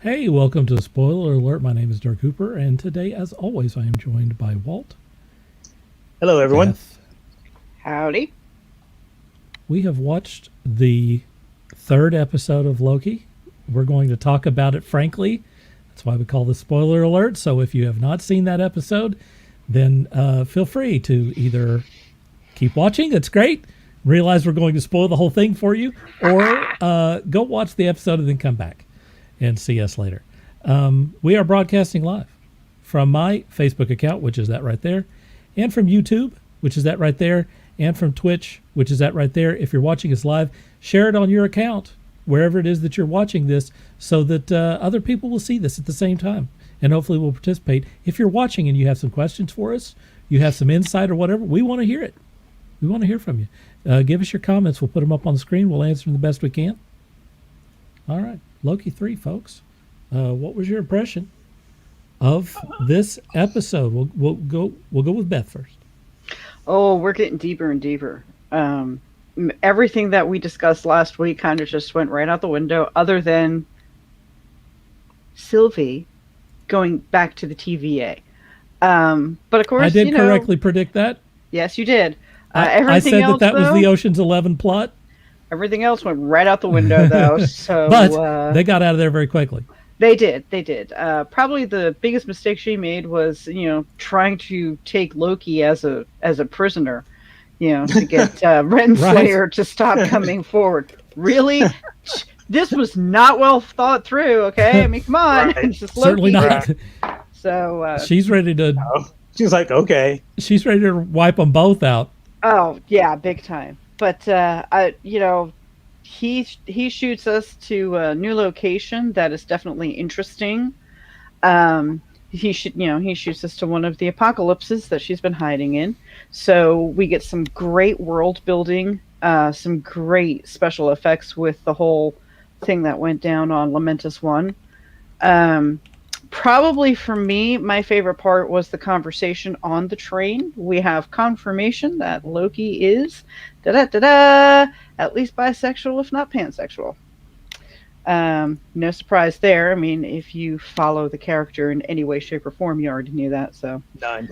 Hey, welcome to Spoiler Alert. My name is Dirk Hooper, and today, as always, I am joined by Walt, Hello, everyone. Beth. Howdy. We have watched the third episode of Loki. We're going to talk about it frankly. That's why we call this Spoiler Alert. So if you have not seen that episode, then feel free to either keep watching. That's great. Realize we're going to spoil the whole thing for you, or go watch the episode and then come back and see us later. We are broadcasting live from my Facebook account, which is that right there, and from YouTube, which is that right there, and from Twitch, which is that right there. If you're watching us live, share it on your account, wherever it is that you're watching this, so that other people will see this at the same time, and hopefully will participate. If you're watching and you have some questions for us, you have some insight or whatever, we want to hear it. We want to hear from you. Give us your comments. We'll put them up on the screen. We'll answer them the best we can. All right. Loki 3, folks. What was your impression of this episode? We'll go with Beth first. Oh, we're getting deeper and deeper. Everything that we discussed last week kind of just went right out the window, other than Sylvie going back to the TVA. But of course, I did correctly predict that. Yes, you did. I said that was the Ocean's 11 plot. Everything else went right out the window, though. So, but they got out of there very quickly. They did. Probably the biggest mistake she made was, trying to take Loki as a prisoner, to get Renslayer to stop coming forward. Really? This was not well thought through, okay? I mean, come on. Right. It's just Certainly Loki. not. So she's ready to... She's like, okay. She's ready to wipe them both out. Oh, yeah, big time. But, he shoots us to a new location that is definitely interesting. He shoots us to one of the apocalypses that she's been hiding in. So we get some great world building, some great special effects with the whole thing that went down on Lamentus 1. Probably for me, my favorite part was the conversation on the train. We have confirmation that Loki is at least bisexual, if not pansexual. No surprise there. I mean, if you follow the character in any way, shape, or form, you already knew that. So None.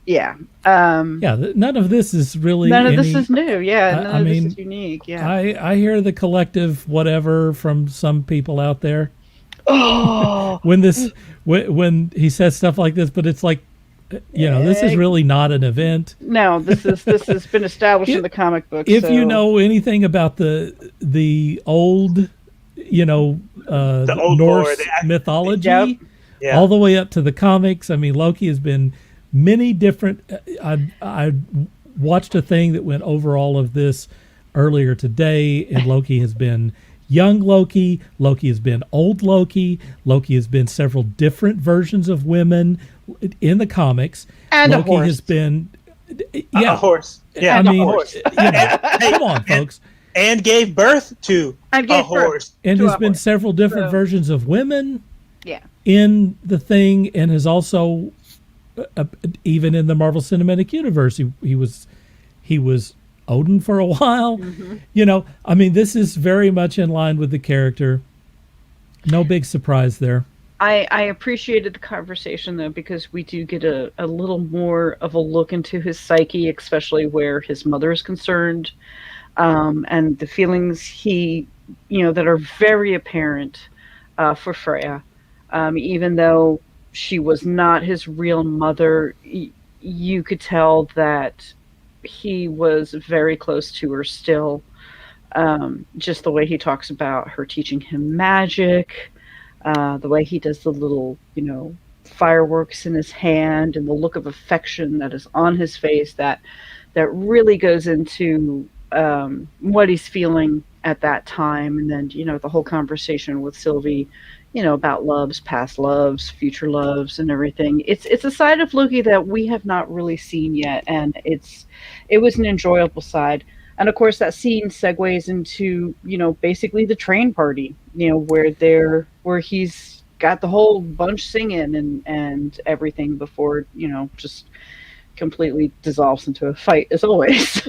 yeah, none of this is really this is new. Yeah, none of this is unique. Yeah, I hear the collective whatever from some people out there. Oh, when he says stuff like this, but it's like, this is really not an event. No, this has been established in the comic books. If you know anything about the old, the old Norse lore, mythology, yeah. all the way up to the comics. I mean, Loki has been many different. I watched a thing that went over all of this earlier today, and Loki has been young Loki. Loki has been old Loki. Loki has been several different versions of women in the comics. And Loki a horse. has been, A horse. Yeah, I mean, a horse. come on, folks. And gave birth to a horse. And to there's a been horse. several different versions of women Yeah. in the thing, and has also, even in the Marvel Cinematic Universe, he was Odin for a while. Mm-hmm. I mean, this is very much in line with the character. No big surprise there. I appreciated the conversation, though, because we do get a little more of a look into his psyche, especially where his mother is concerned, and the feelings that are very apparent for Freya. Even though she was not his real mother, you could tell that he was very close to her still. Just the way he talks about her teaching him magic, the way he does the little, fireworks in his hand, and the look of affection that is on his face that really goes into what he's feeling at that time. And then, the whole conversation with Sylvie, about loves, past loves, future loves, and everything. It's a side of Loki that we have not really seen yet, and it was an enjoyable side. And of course, that scene segues into basically the train party, where he's got the whole bunch singing and everything before just completely dissolves into a fight as always.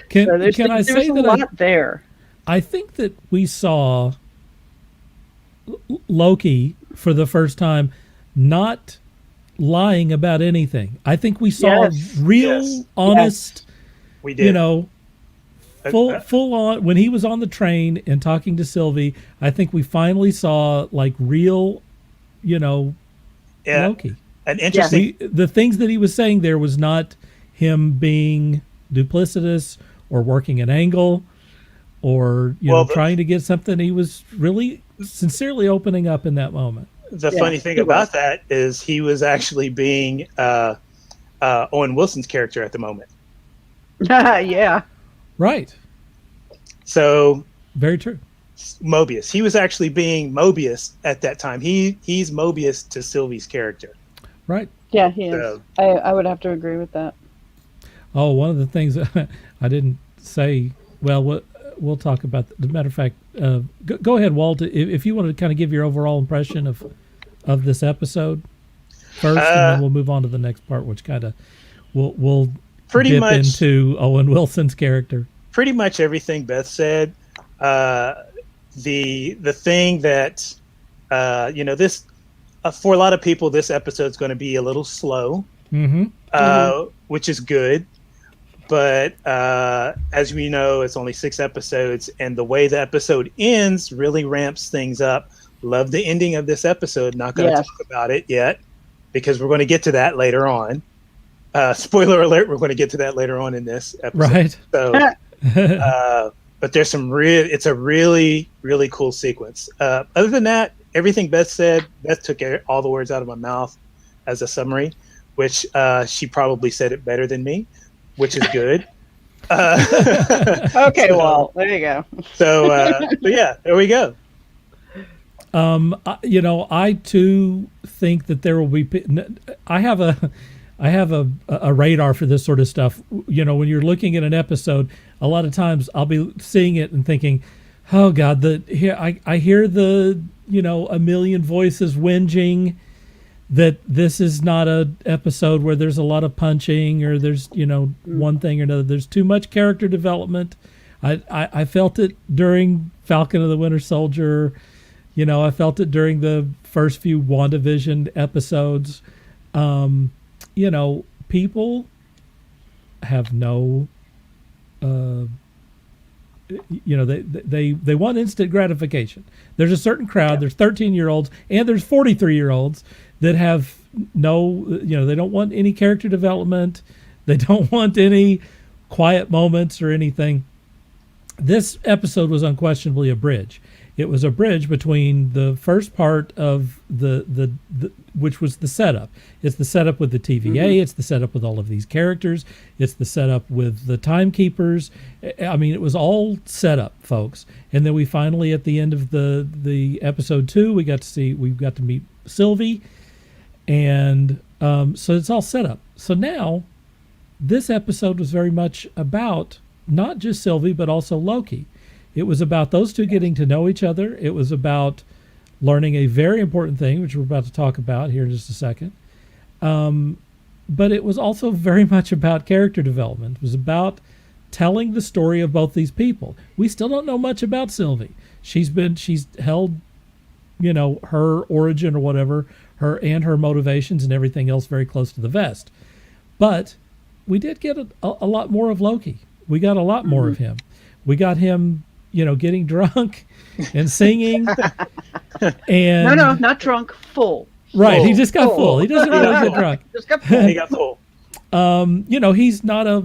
Can there's I say a that lot there? I think that we saw Loki for the first time not lying about anything. I think we saw real, honest, we did. Full on, when he was on the train and talking to Sylvie, I think we finally saw like real, Loki. An interesting. The things that he was saying there was not him being duplicitous or working an angle or trying to get something. He was really sincerely opening up in that moment. The funny thing about that is he was actually being Owen Wilson's character at the moment. Yeah. Right. So very true. Mobius. He was actually being Mobius at that time. He's Mobius to Sylvie's character. Right. Yeah, he is. I would have to agree with that. Oh, one of the things I didn't say. Well, we'll talk about. As a matter of fact, go ahead, Walt. If you want to kind of give your overall impression of this episode first, and then we'll move on to the next part, which kind of we'll pretty dip much into Owen Wilson's character. Pretty much everything Beth said. The thing that this for a lot of people, this episode's going to be a little slow, which is good. But as we know, it's only 6 episodes, and the way the episode ends really ramps things up. Love the ending of this episode. Not going to talk about it yet because we're going to get to that later on. Spoiler alert: we're going to get to that later on in this episode. Right. So, but there's some it's a really, really cool sequence. Other than that, everything Beth said, Beth took all the words out of my mouth as a summary, which she probably said it better than me, which is good. Okay, well, there you go. So, yeah, there we go. I too think that there will be. I have a radar for this sort of stuff. When you're looking at an episode, a lot of times I'll be seeing it and thinking, "Oh God, I hear the a million voices whinging that this is not a episode where there's a lot of punching or there's one thing or another. There's too much character development." I felt it during Falcon and the Winter Soldier. I felt it during the first few WandaVision episodes. People have no, they want instant gratification. There's a certain crowd, there's 13-year-olds and there's 43-year-olds that have no, they don't want any character development. They don't want any quiet moments or anything. This episode was unquestionably a bridge. It was a bridge between the first part of the which was the setup. It's the setup with the TVA. It's the setup with all of these characters. It's the setup with the timekeepers. I mean, it was all set up, folks. And then we finally, at the end of the episode 2, we got to meet Sylvie, and so it's all set up. So now, this episode was very much about not just Sylvie, but also Loki. It was about those two getting to know each other. It was about learning a very important thing, which we're about to talk about here in just a second. But it was also very much about character development. It was about telling the story of both these people. We still don't know much about Sylvie. She's held, her origin or whatever, her motivations and everything else very close to the vest. But we did get a lot more of Loki. We got a lot more of him. We got him, getting drunk and singing. And no, not drunk, full. Right, he just got full. He doesn't really get drunk. Just got full. He got full. He's not a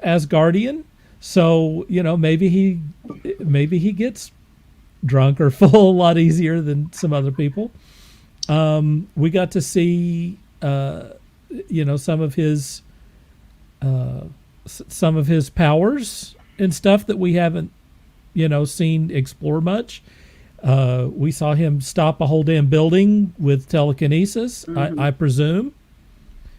Asgardian, so maybe he gets drunk or full a lot easier than some other people. We got to see some of his powers and stuff that we haven't seen explore much. We saw him stop a whole damn building with telekinesis. I presume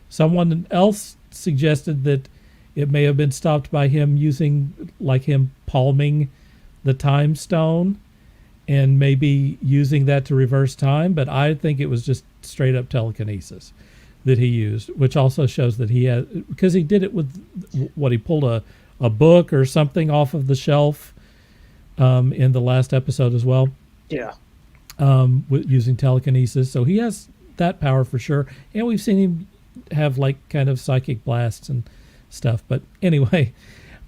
someone else suggested that it may have been stopped by him him palming the time stone and maybe using that to reverse time, but I think it was just straight up telekinesis that he used, which also shows that he had, because he did it with he pulled a book or something off of the shelf in the last episode as well. Yeah. using telekinesis. So he has that power for sure. And we've seen him have like kind of psychic blasts and stuff. But anyway,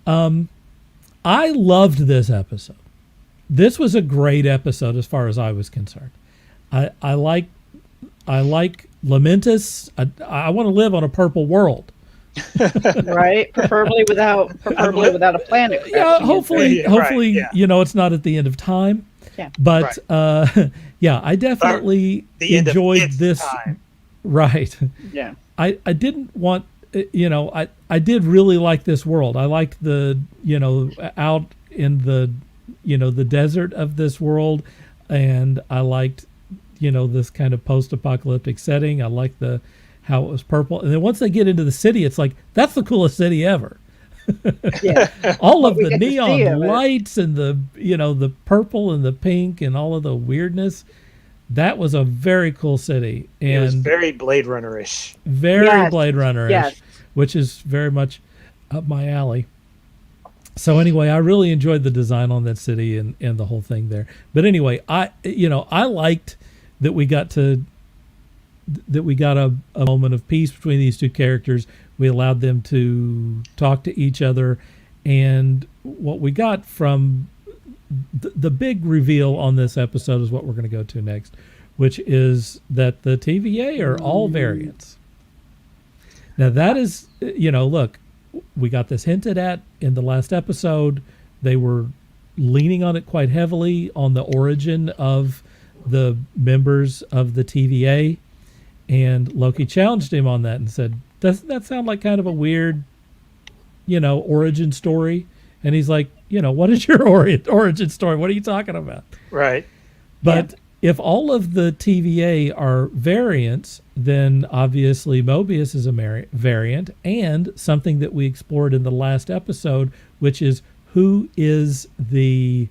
I loved this episode. This was a great episode as far as I was concerned. I like Lamentus. I want to live on a purple world. Right, preferably without a planet. Yeah, hopefully, right, you know, it's not at the end of time. Yeah. But yeah, I definitely enjoyed this. Time. Right. Yeah. I didn't want, you know, I did really like this world. I liked the, you know, out in the, you know, the desert of this world, and I liked, you know, this kind of post-apocalyptic setting. I liked how it was purple. And then once they get into the city, it's like, that's the coolest city ever. Yeah. All of the neon lights and the, you know, the purple and the pink and all of the weirdness. That was a very cool city. And it was very Blade Runner-ish. Very Yes. Blade Runner-ish, Yes. which is very much up my alley. So anyway, I really enjoyed the design on that city and the whole thing there. But anyway, I liked that we got a moment of peace between these two characters. We allowed them to talk to each other, and what we got from the big reveal on this episode is what we're going to go to next, which is that the TVA are all variants. Now that is, you know, look, we got this hinted at in the last episode. They were leaning on it quite heavily on the origin of the members of the TVA, and Loki challenged him on that and said, doesn't that sound like kind of a weird, you know, origin story? And he's like, you know, what is your origin story? What are you talking about? Right. But if all of the TVA are variants, then obviously Mobius is a variant, and something that we explored in the last episode, which is who is the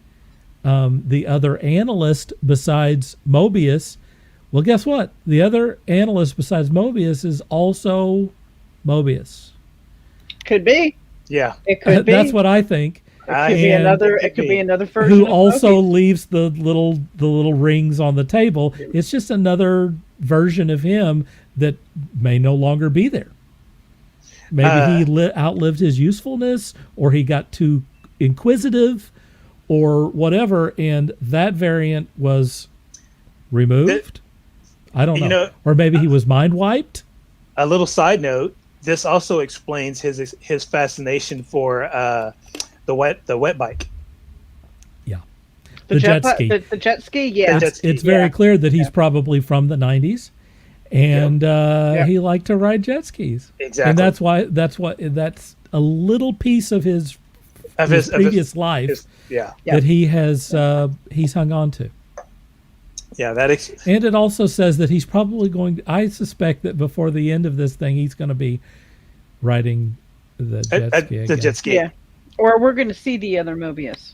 other analyst besides Mobius. Well, guess what? The other analyst besides Mobius is also Mobius. Could be. Yeah. It could be. That's what I think. It could be another version. Who of also Loki. leaves the little rings on the table. It's just another version of him that may no longer be there. Maybe he outlived his usefulness, or he got too inquisitive, or whatever, and that variant was removed. I don't know. Or maybe he was mind wiped. A little side note: this also explains his fascination for the wet bike. Yeah, The jet ski. The jet ski, yeah. It's very clear that he's probably from the 90s, and he liked to ride jet skis. Exactly, and that's a little piece of his previous life that he has he's hung on to. Yeah, and it also says that he's probably going. I suspect that before the end of this thing, he's going to be riding the jet ski. The jet ski, yeah. Or we're going to see the other Mobius,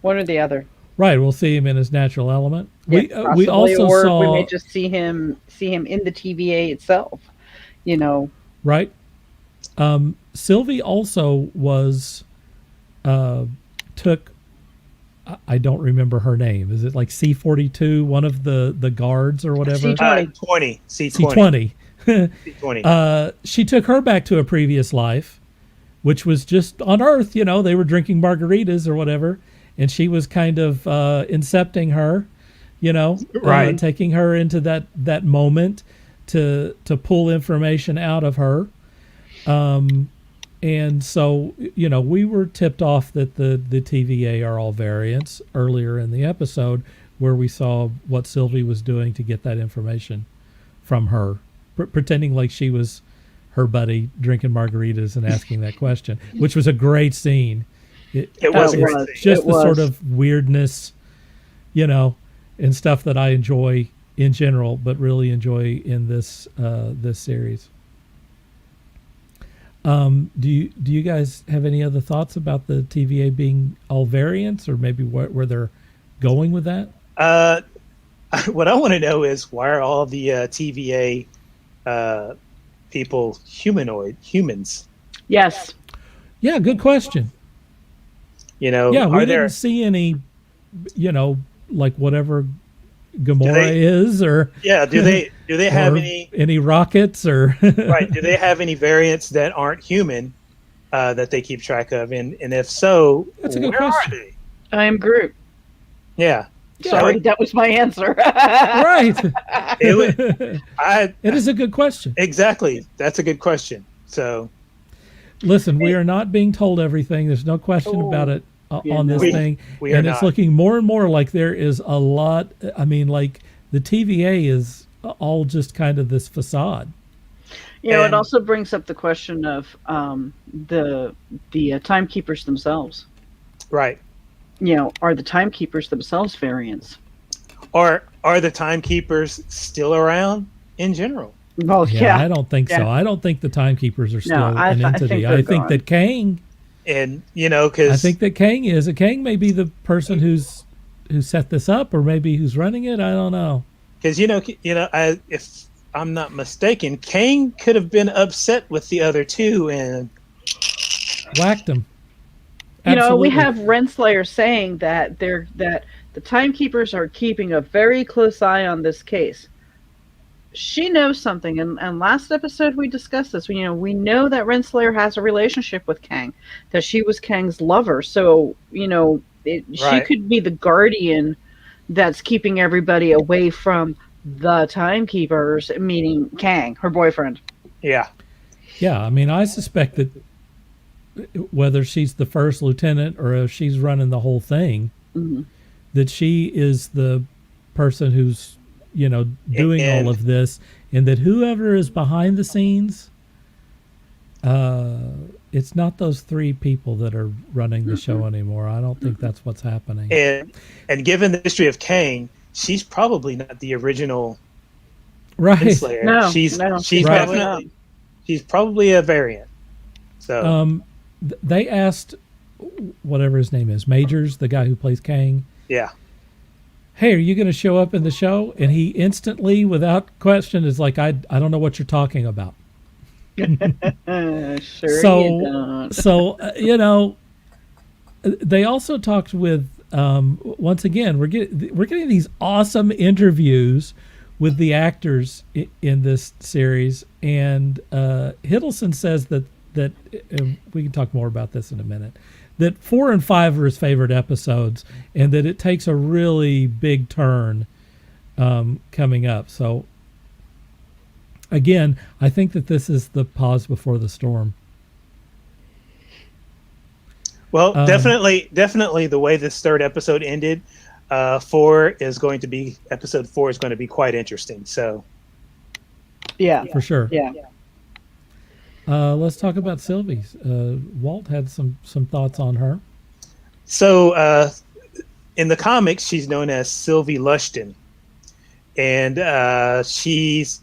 one or the other. Right, we'll see him in his natural element. Yeah, we also saw. We may just see him in the TVA itself. You know. Right. Sylvie also was took. I don't remember her name. Is it like C-42, one of the guards or whatever? C-20. C-20. C-20. She took her back to a previous life, which was just on Earth. You know, they were drinking margaritas or whatever, and she was kind of incepting her, you know, right, taking her into that moment to pull information out of her. And so, you know, we were tipped off that the TVA are all variants earlier in the episode, where we saw what Sylvie was doing to get that information from her, pretending like she was her buddy drinking margaritas and asking that question, which was a great scene. It was just the sort of weirdness, you know, and stuff that I enjoy in general, but really enjoy in this series. Do you guys have any other thoughts about the TVA being all variants, or maybe where they're going with that? What I want to know is, why are all the TVA people humans? Yes. Yeah, good question. You know, yeah, we didn't see any, you know, like whatever, Gamora is, or do they have or any rockets, or right? Do they have any variants that aren't human that they keep track of? And if so, That's a good where question. are they? I am Groot. Yeah. Sorry, that was my answer. Right. It is a good question. Exactly. That's a good question. So, listen, we are not being told everything. There's no question about it on this thing. We are and it's not. looking more and more like there is a lot. I mean, like the TVA is all just kind of this facade. It also brings up the question of the timekeepers themselves. Right. Are the timekeepers themselves variants? Or are the timekeepers still around in general? Well, yeah. I don't think so. I don't think the timekeepers are still an entity. I think that Kang, and because I think that Kang is. Kang may be the person who set this up, or maybe who's running it. I don't know. Because if I'm not mistaken, Kang could have been upset with the other two and whacked him. We have Renslayer saying that the timekeepers are keeping a very close eye on this case. She knows something, and last episode we discussed this. We know that Renslayer has a relationship with Kang, that she was Kang's lover. So she could be the guardian that's keeping everybody away from the timekeepers, meaning Kang, her boyfriend. Yeah. Yeah, I mean, I suspect that whether she's the first lieutenant or if she's running the whole thing, that she is the person who's, doing all of this, and that whoever is behind the scenes, it's not those three people that are running the show anymore. I don't think that's what's happening. And given the history of Kang, she's probably not the original Slayer. No, she's definitely she's probably a variant. So they asked whatever his name is, Majors, the guy who plays Kang. Yeah. Hey, are you going to show up in the show? And he instantly, without question, is like, I don't know what you're talking about. Sure so, you don't. So, they also talked with, once again, we're getting these awesome interviews with the actors in this series. And Hiddleston says that we can talk more about this in a minute, that 4 and 5 are his favorite episodes, and that it takes a really big turn coming up. So, again, I think that this is the pause before the storm. Well, definitely the way this third episode ended, episode 4 is going to be quite interesting. So, yeah, for sure. Yeah. Let's talk about Sylvie. Walt had some thoughts on her. So, in the comics, she's known as Sylvie Lushton, and she's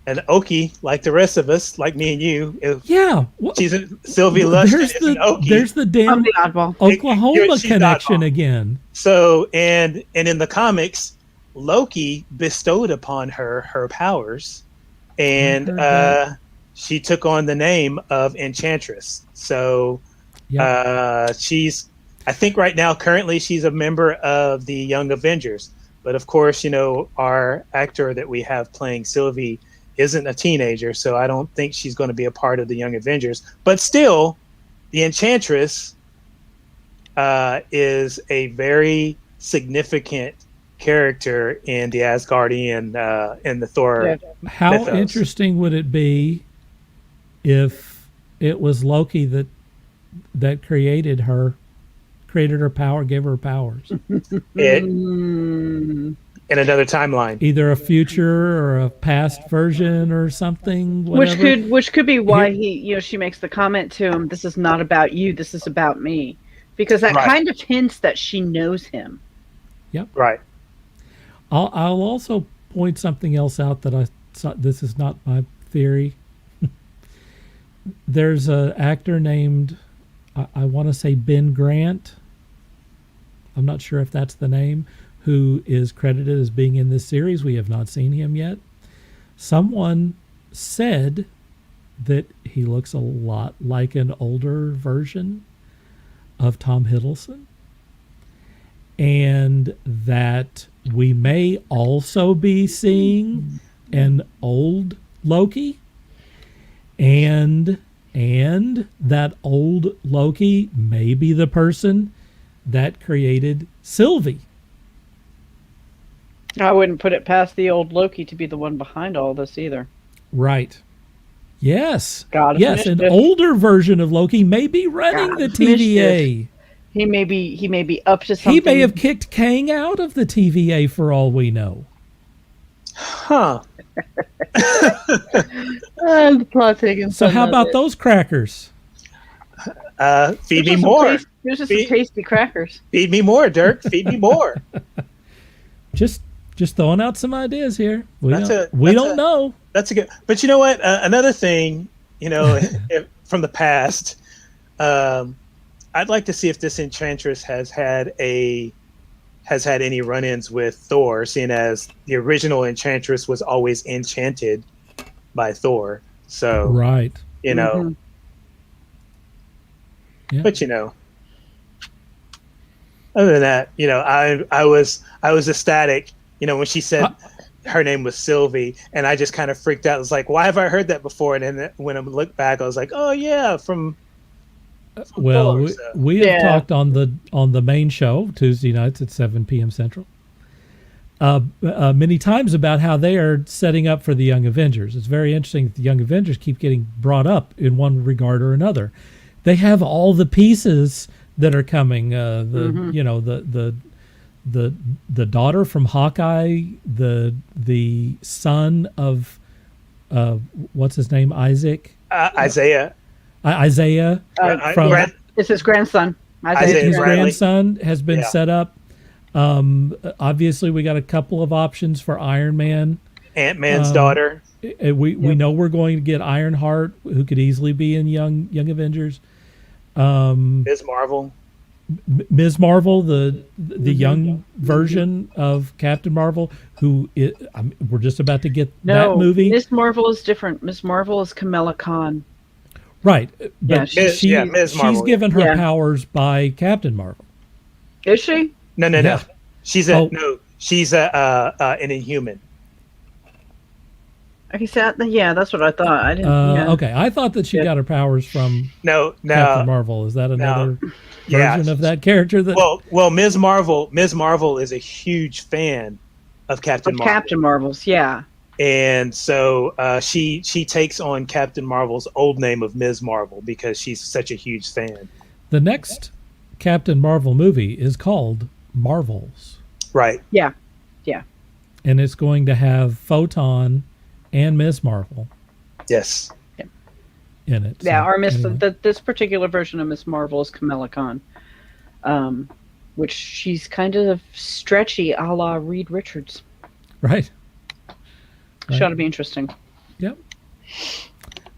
an Okie, like the rest of us, like me and you. Yeah, she's Sylvie Lushton is an Okie. There's the damn Oklahoma connection again. So, and in the comics, Loki bestowed upon her powers, and she took on the name of Enchantress. So she's, I think right now, currently she's a member of the Young Avengers. But of course, our actor that we have playing Sylvie isn't a teenager, so I don't think she's going to be a part of the Young Avengers. But still, the Enchantress is a very significant character in the Asgardian, in the Thor. Yeah. How mythos. Interesting would it be if it was Loki that created her power, gave her powers? In another timeline, either a future or a past version or something. Whatever. Which could be why she makes the comment to him, "This is not about you. This is about me," because that kind of hints that she knows him. Yep. Right. I'll also point something else out that I saw. This is not my theory. There's an actor named, I want to say Ben Grant. I'm not sure if that's the name, who is credited as being in this series. We have not seen him yet. Someone said that he looks a lot like an older version of Tom Hiddleston. and that we may also be seeing an old Loki, and that old Loki may be the person that created Sylvie. I wouldn't put it past the old Loki to be the one behind all this either. Right. Yes. God of yes, an mischief. older version of Loki may be running God the of TVA. He may be up to something. He may have kicked Kang out of the TVA for all we know. Huh. The plot taking. So how about those crackers? Feed me more. Here's just some tasty crackers. Feed me more, Dirk. Feed me more. Just throwing out some ideas here. We That's don't know. That's a good. But you know what? Another thing, from the past, I'd like to see if this Enchantress has had any run-ins with Thor, seeing as the original Enchantress was always enchanted by Thor. So right, Yeah. But other than that, I was ecstatic, when she said her name was Sylvie, and I just kind of freaked out. I was like, why have I heard that before? And then when I looked back, I was like, oh yeah, from well, Thor, so. we have talked on the main show Tuesday nights at 7 p.m. Central many times about how they are setting up for the Young Avengers. It's very interesting that the Young Avengers keep getting brought up in one regard or another. They have all the pieces that are coming. The daughter from Hawkeye, the son of what's his name, Isaiah. Isaiah it's his grandson. His grandson has been set up. Obviously, we got a couple of options for Iron Man. Ant-Man's daughter. We know we're going to get Ironheart, who could easily be in Young Avengers. Ms. Marvel. Ms. Marvel, the young version of Captain Marvel, we're just about to get that movie. Ms. Marvel is different. Ms. Marvel is Kamala Khan. Right, but Ms. Marvel, she's given her powers by Captain Marvel. Is she? No. She's she's an Inhuman. Okay, that's what I thought. I didn't. Okay, I thought that she got her powers from Captain Marvel. Is that another version of that character? Well, Ms. Marvel is a huge fan of Captain Marvel. Captain Marvel's, yeah. And so she takes on Captain Marvel's old name of Ms. Marvel because she's such a huge fan. The next Captain Marvel movie is called Marvels. Right. Yeah. And it's going to have Photon and Ms. Marvel. Yes. In it. Yeah, anyway. this particular version of Ms. Marvel is Kamala Khan, which she's kind of stretchy a la Reed Richards. Right. She ought to be interesting. Yep.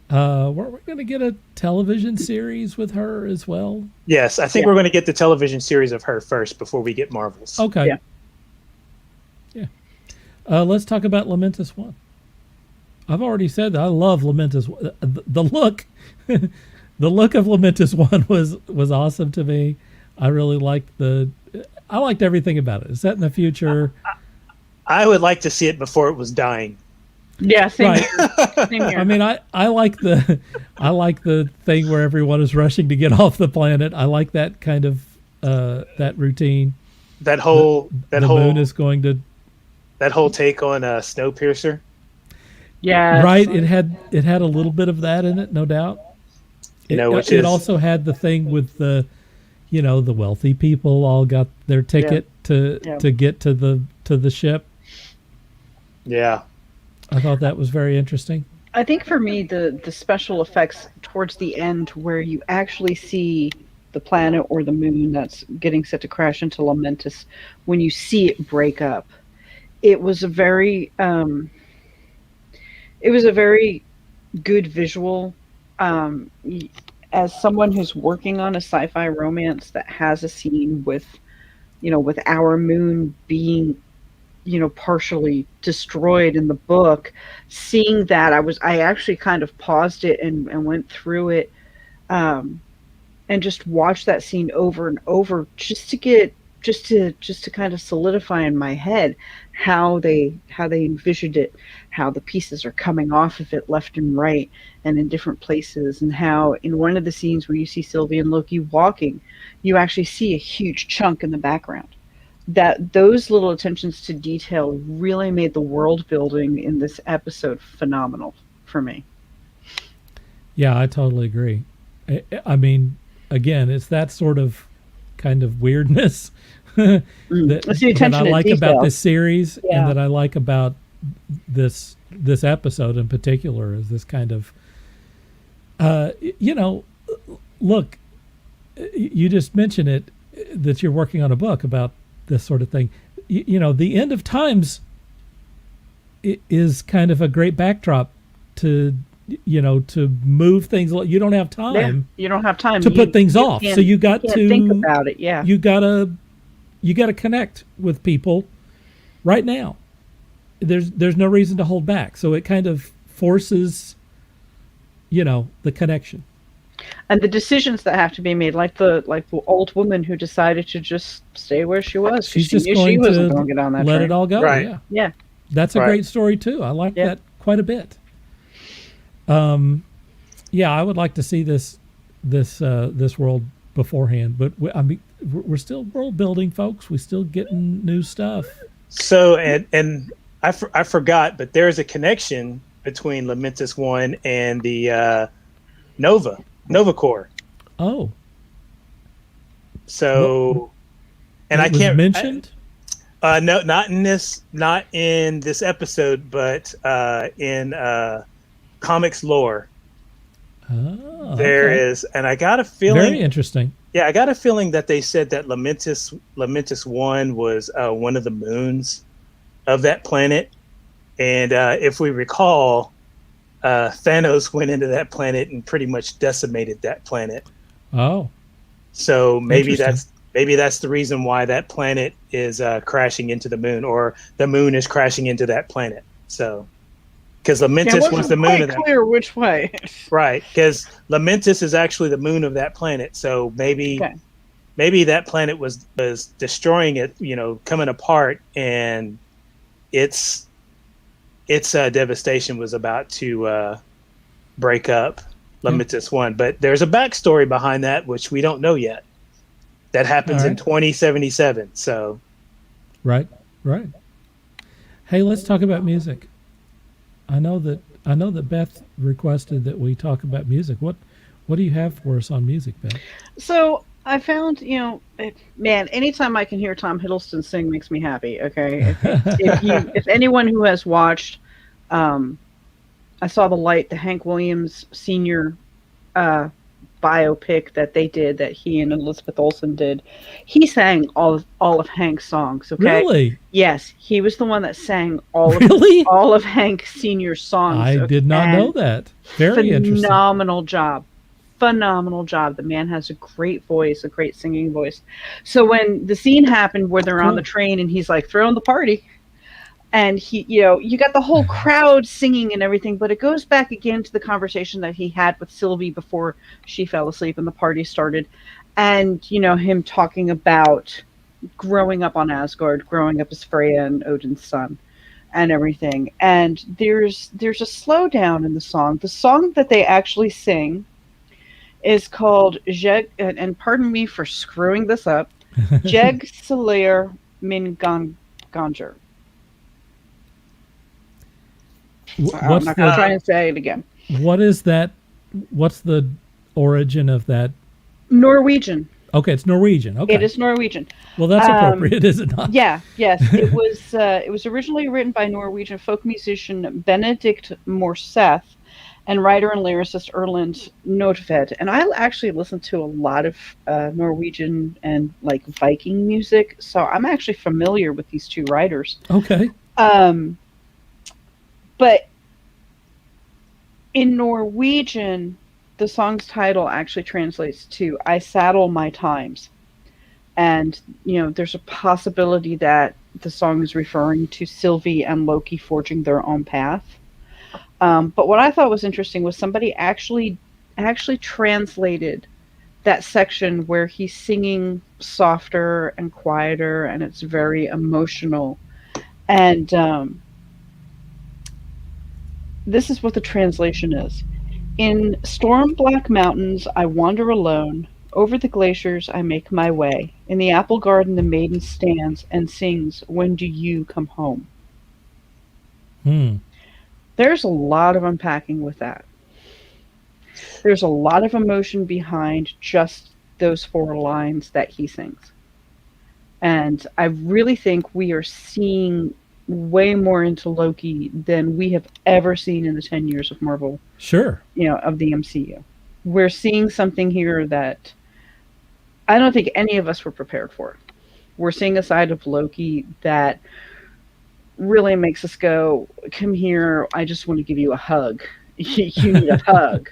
We're going to get a television series with her as well. Yes, I think we're going to get the television series of her first before we get Marvels. Okay. Yeah. Let's talk about Lamentus 1. I've already said that I love Lamentus. The look, the look of Lamentus 1 was awesome to me. I really liked I liked everything about it. It's set in the future. I would like to see it before it was dying. Yeah, same here. I mean, I like the thing where everyone is rushing to get off the planet. I like that kind of that routine. The moon is going to. That whole take on Snowpiercer. Yeah. Right. It had a little bit of that in it, no doubt. It also had the thing with the wealthy people all got their ticket to get to the ship. Yeah. I thought that was very interesting. I think for me, the special effects towards the end where you actually see the planet or the moon that's getting set to crash into Lamentus, when you see it break up, it was a very good visual. As someone who's working on a sci-fi romance that has a scene with our moon being partially destroyed in the book, seeing that I actually kind of paused it and went through it and just watched that scene over and over just to get just to kind of solidify in my head how they envisioned it, how the pieces are coming off of it left and right and in different places, and how in one of the scenes where you see Sylvie and Loki walking, you actually see a huge chunk in the background. That those little attentions to detail really made the world building in this episode phenomenal for me. Yeah, I totally agree. I mean, again, it's that sort of kind of weirdness that I like about this series, and that I like about this episode in particular, is this kind of look, you just mentioned it, that you're working on a book about this sort of thing. The end of times is kind of a great backdrop to move things. You don't have time. Yeah, you don't have time to put things off. So you got to think about it. Yeah, you gotta connect with people right now. There's no reason to hold back. So it kind of forces, the connection. And the decisions that have to be made, like the old woman who decided to just stay where she was. She's just going to get on that let train. it all go. Right. Yeah. That's a great story too. I like that quite a bit. I would like to see this world beforehand, but we're still world building, folks. We're still getting new stuff. So, and I forgot, but there's a connection between Lamentis 1 and the Nova Corps. Oh. So, and I can't mentioned. No, not in this episode, but in comics lore. Oh, there is, and I got a feeling. Very interesting. Yeah, I got a feeling that they said that Lamentis 1 was one of the moons of that planet, and if we recall, Thanos went into that planet and pretty much decimated that planet. Oh, so maybe that's the reason why that planet is crashing into the moon, or the moon is crashing into that planet. So, because Lamentis was the moon of that. Clear which way. Right, because Lamentis is actually the moon of that planet. So maybe that planet was destroying it, coming apart, and its devastation was about to break up Lamentis 1. But there's a backstory behind that, which we don't know yet. That happens in 2077. So, right. Hey, let's talk about music. I know that Beth requested that we talk about music. What do you have for us on music, Beth? So I found, man, anytime I can hear Tom Hiddleston sing makes me happy. Okay, if anyone who has watched, I Saw the Light, the Hank Williams Sr. Biopic that they did, that he and Elizabeth Olsen did, he sang all of Hank's songs. Okay, really? Yes, he was the one that sang all of Hank Sr.'s songs. I did not know that. Very interesting. Phenomenal job. The man has a great voice, a great singing voice. So when the scene happened where they're on the train and he's like throwing the party, and he, you got the whole crowd singing and everything, but it goes back again to the conversation that he had with Sylvie before she fell asleep and the party started. And, him talking about growing up on Asgard, growing up as Freya and Odin's son and everything. And there's a slowdown in the song. The song that they actually sing is called Jeg, and pardon me for screwing this up, Jeg Salir Min Ganger. I'm not going to try and say it again. What is that? What's the origin of that? Norwegian. Okay, it's Norwegian. Okay, it is Norwegian. Well, that's appropriate, is it not? Yeah, yes. It was originally written by Norwegian folk musician Benedict Morseth and writer and lyricist Erlend Nordtved. And I actually listen to a lot of Norwegian and like Viking music, so I'm actually familiar with these two writers. Okay. But in Norwegian, the song's title actually translates to I Saddle My Times. And, there's a possibility that the song is referring to Sylvie and Loki forging their own path. But what I thought was interesting was somebody actually translated that section where he's singing softer and quieter, and it's very emotional. And this is what the translation is. In storm-black mountains I wander alone. Over the glaciers I make my way. In the apple garden the maiden stands and sings, "When do you come home?" There's a lot of unpacking with that. There's a lot of emotion behind just those 4 lines that he sings. And I really think we are seeing way more into Loki than we have ever seen in the 10 years of Marvel. Sure. Of the MCU. We're seeing something here that I don't think any of us were prepared for. We're seeing a side of Loki that really makes us go, "Come here, I just want to give you a hug." You need a hug.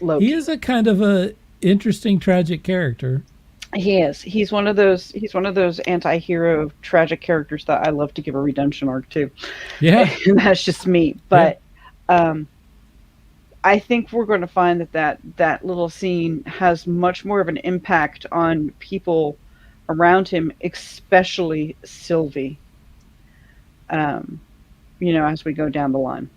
Loki. He is a kind of a interesting tragic character. He is. He's one of those anti-hero tragic characters that I love to give a redemption arc to. Yeah. And that's just me. But I think we're going to find that little scene has much more of an impact on people around him, especially Sylvie. As we go down the line.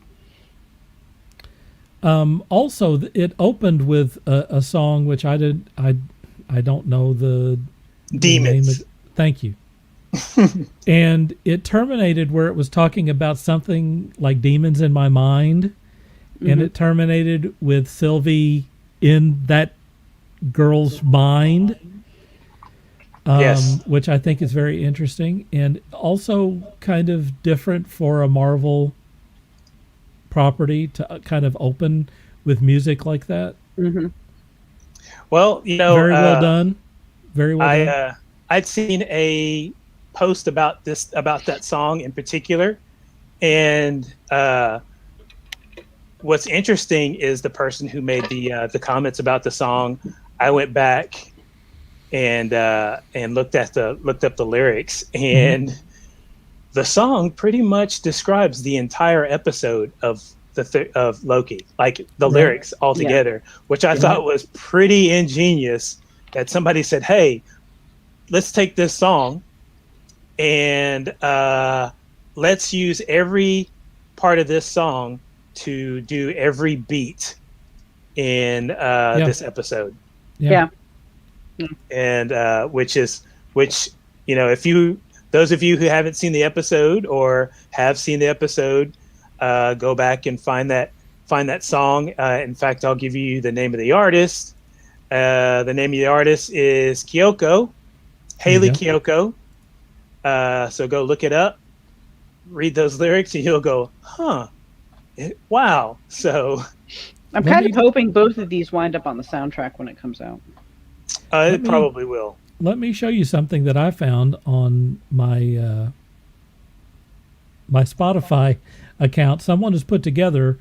Also, it opened with a song which I don't know the Demons. name of. Thank you. And it terminated where it was talking about something like demons in my mind, and it terminated with Sylvie in that girl's mind. Yes. Which I think is very interesting and also kind of different for a Marvel property to kind of open with music like that. Well, very well done. Very well done. I'd seen a post about that song in particular, and what's interesting is the person who made the comments about the song. I went back and looked up the lyrics, and the song pretty much describes the entire episode of of Loki, like the lyrics altogether, which I thought was pretty ingenious. That somebody said, "Hey, let's take this song and let's use every part of this song to do every beat in this episode." And which if those of you who haven't seen the episode or have seen the episode, go back and find that song. In fact, I'll give you the name of the artist. The name of the artist is Kyoko, Haley Kyoko. So go look it up, read those lyrics, and you'll go, "Huh, wow." So I'm kind of hoping both of these wind up on the soundtrack when it comes out. It probably will. Let me show you something that I found on my my Spotify account. Someone has put together.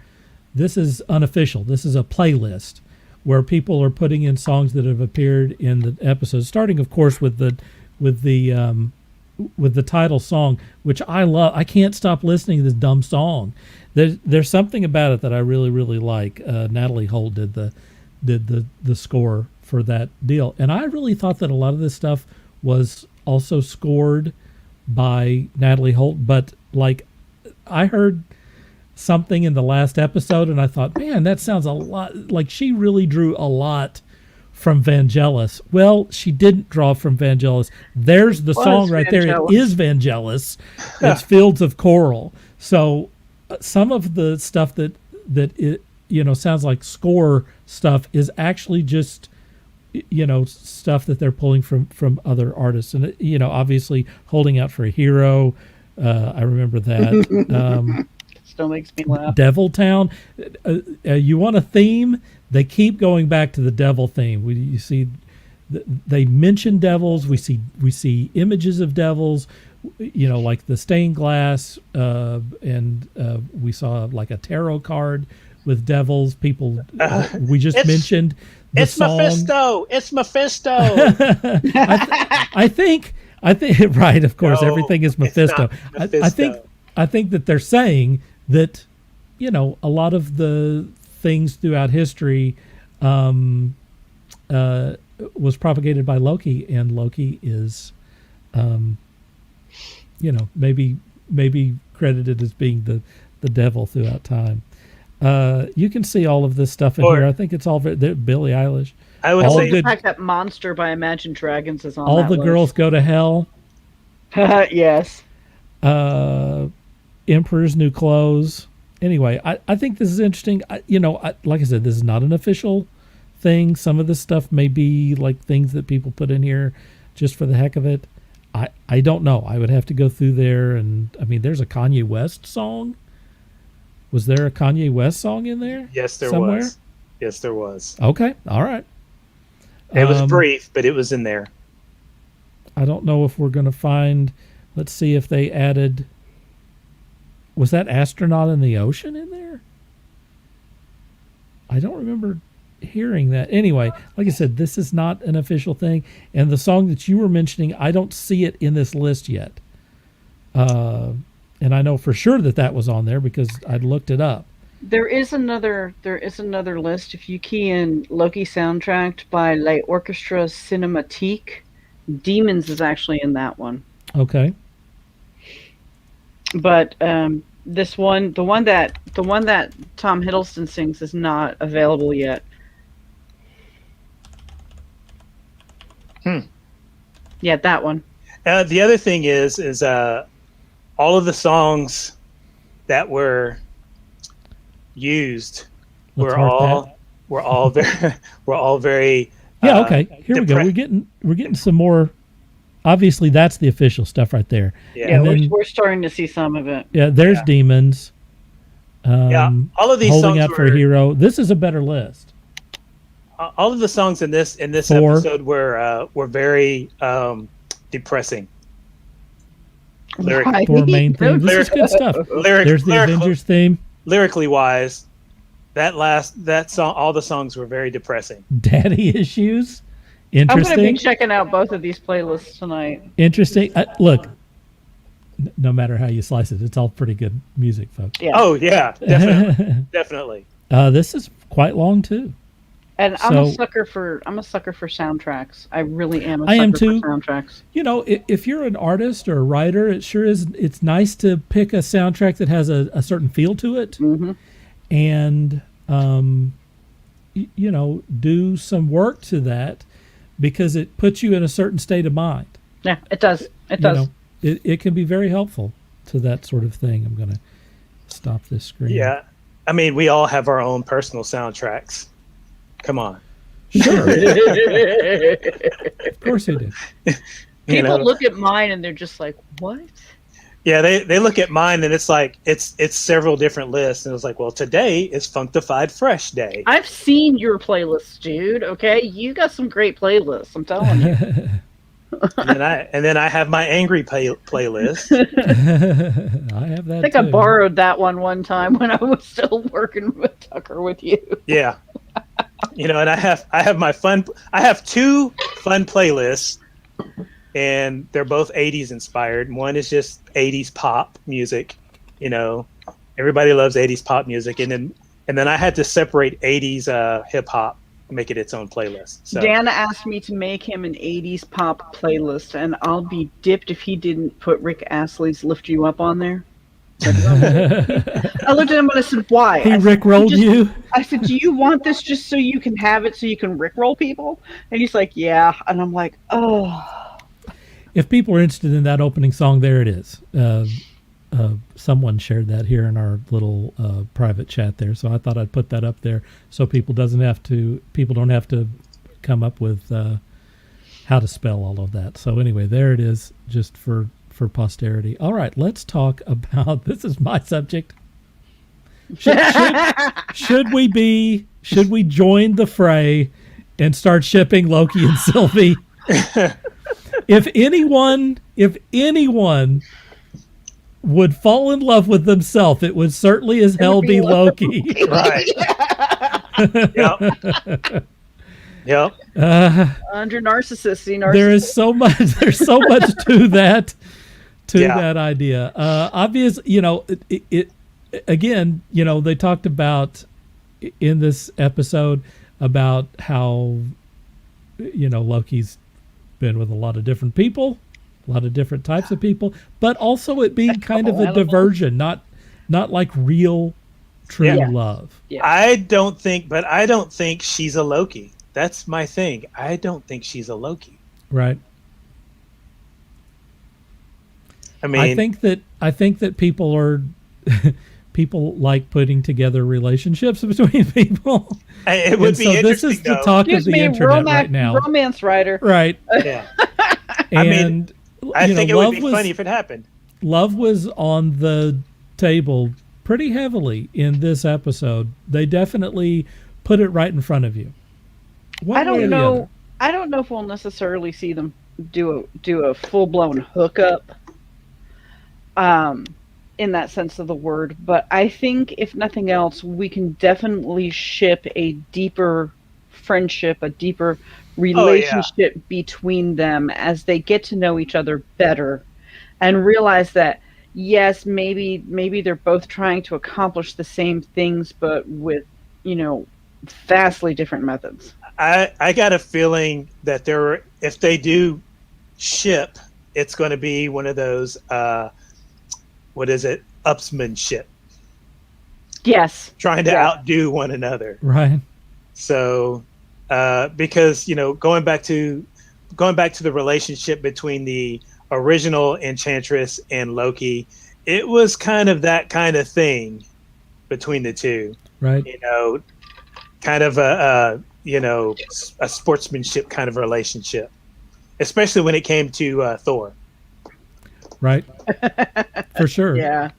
This is unofficial. This is a playlist where people are putting in songs that have appeared in the episodes, starting, of course, with the title song, which I love. I can't stop listening to this dumb song. There's something about it that I really, really like. Natalie Holt did the score for that deal, and I really thought that a lot of this stuff was also scored by Natalie Holt, but like I heard something in the last episode and I thought, man, that sounds a lot like she really drew a lot from Vangelis. Well, she didn't draw from Vangelis. There's the song right there. It is Vangelis. It's Fields of Coral. So some of the stuff that it sounds like score stuff is actually just stuff that they're pulling from other artists, and obviously Holding Out for a Hero. I remember that. Still makes me laugh. Devil Town. You want a theme? They keep going back to the devil theme. You see, they mention devils. We see images of devils. Like the stained glass, and we saw like a tarot card with devils. People. We just mentioned. It's song. Mephisto. It's Mephisto. I think right. Of course, everything is Mephisto. Mephisto. I think that they're saying that a lot of the things throughout history, was propagated by Loki, and Loki is, maybe credited as being the devil throughout time. You can see all of this stuff in here. I think it's all Billie Eilish. I would say the fact that Monster by Imagine Dragons is on all that the list. girls go to hell. Yes. Emperor's New Clothes. Anyway, I think this is interesting. Like I said, this is not an official thing. Some of this stuff may be like things that people put in here just for the heck of it. I don't know. I would have to go through there, and I mean, there's a Kanye West song. Was there a Kanye West song in there? Yes, there somewhere? was. Yes, there was. Okay, all right. It was brief, but it was in there. I don't know if we're going to find. Let's see if they added. Was that Astronaut in the Ocean in there? I don't remember hearing that. Anyway, like I said, this is not an official thing. And the song that you were mentioning, I don't see it in this list yet. And I know for sure that was on there because I'd looked it up. There is another list. If you key in Loki soundtrack by L'Orchestre Cinématique, Demons is actually in that one. Okay. But this one, the one that Tom Hiddleston sings, is not available yet. Yeah, that one. The other thing is all of the songs that were used were all very. Yeah. Okay. Here we go. We're getting some more. Obviously, that's the official stuff right there. Yeah, we're starting to see some of it. Yeah, there's Demons. All of these Holding songs Out for a Hero. This is a better list. All of the songs in this episode were very depressing. Four main themes. This is good stuff. There's the Avengers theme. Lyrically wise, that song, all the songs were very depressing. Daddy Issues. Interesting. I'm going to be checking out both of these playlists tonight. Interesting. Look, no matter how you slice it, it's all pretty good music, folks. Yeah. Oh yeah, definitely, definitely. This is quite long too. And I'm a sucker for soundtracks. I really am. I am too. For soundtracks. If you're an artist or a writer, it sure is. It's nice to pick a soundtrack that has a certain feel to it, and do some work to that. Because it puts you in a certain state of mind. Yeah, it does. It does. It can be very helpful to that sort of thing. I'm going to stop this screen. Yeah. I mean, we all have our own personal soundtracks. Come on. Sure. Of course we do. People look at mine and they're just like, what? Yeah, they look at mine and it's like it's several different lists, and it's like, well, today is Functified Fresh Day. I've seen your playlists, dude. Okay, you got some great playlists. I'm telling you. and then I have my angry playlist. I have that. I think too. I borrowed that one time when I was still working with Tucker with you. Yeah, and I have my fun. I have two fun playlists. And they're both 80s inspired. One is just 80s pop music. Everybody loves 80s pop music. And then I had to separate 80s hip hop and make it its own playlist. So. Dan asked me to make him an 80s pop playlist, and I'll be dipped if he didn't put Rick Astley's Lift You Up on there. I looked at him and I said, why? He rickrolled you? I said, do you want this just so you can have it so you can rickroll people? And he's like, yeah. And I'm like, oh. If people are interested in that opening song, there it is. Someone shared that here in our little private chat there, so I thought I'd put that up there so people don't have to come up with how to spell all of that. So anyway, there it is, just for posterity. All right, let's talk about, this is my subject. Should we join the fray and start shipping Loki and Sylvie? If anyone would fall in love with themselves, it would certainly as hell be Loki. Right. Yep. Under narcissistic. There's so much to that that idea. Obvious, it again, they talked about in this episode about how Loki's been with a lot of different people, a lot of different types of people, but also it being kind of a diversion, not like real, true love. Yeah. I don't think she's a Loki. That's my thing. I don't think she's a Loki. Right. I mean, I think that people are people like putting together relationships between people. It would be interesting. This is the talk of the internet right now. Romance writer. Right. Yeah. And I think it would be funny if it happened. Love was on the table pretty heavily in this episode. They definitely put it right in front of you. I don't know if we'll necessarily see them do a full-blown hookup in that sense of the word, but I think if nothing else, we can definitely ship a deeper friendship, a deeper relationship between them as they get to know each other better and realize that yes, maybe they're both trying to accomplish the same things, but with vastly different methods. I got a feeling that if they do ship, it's going to be one of those upsmanship. Yes. Trying to outdo one another. Right. So because going back to the relationship between the original Enchantress and Loki, it was kind of that kind of thing between the two. Right. Kind of a sportsmanship kind of relationship, especially when it came to Thor. Right. For sure. Yeah.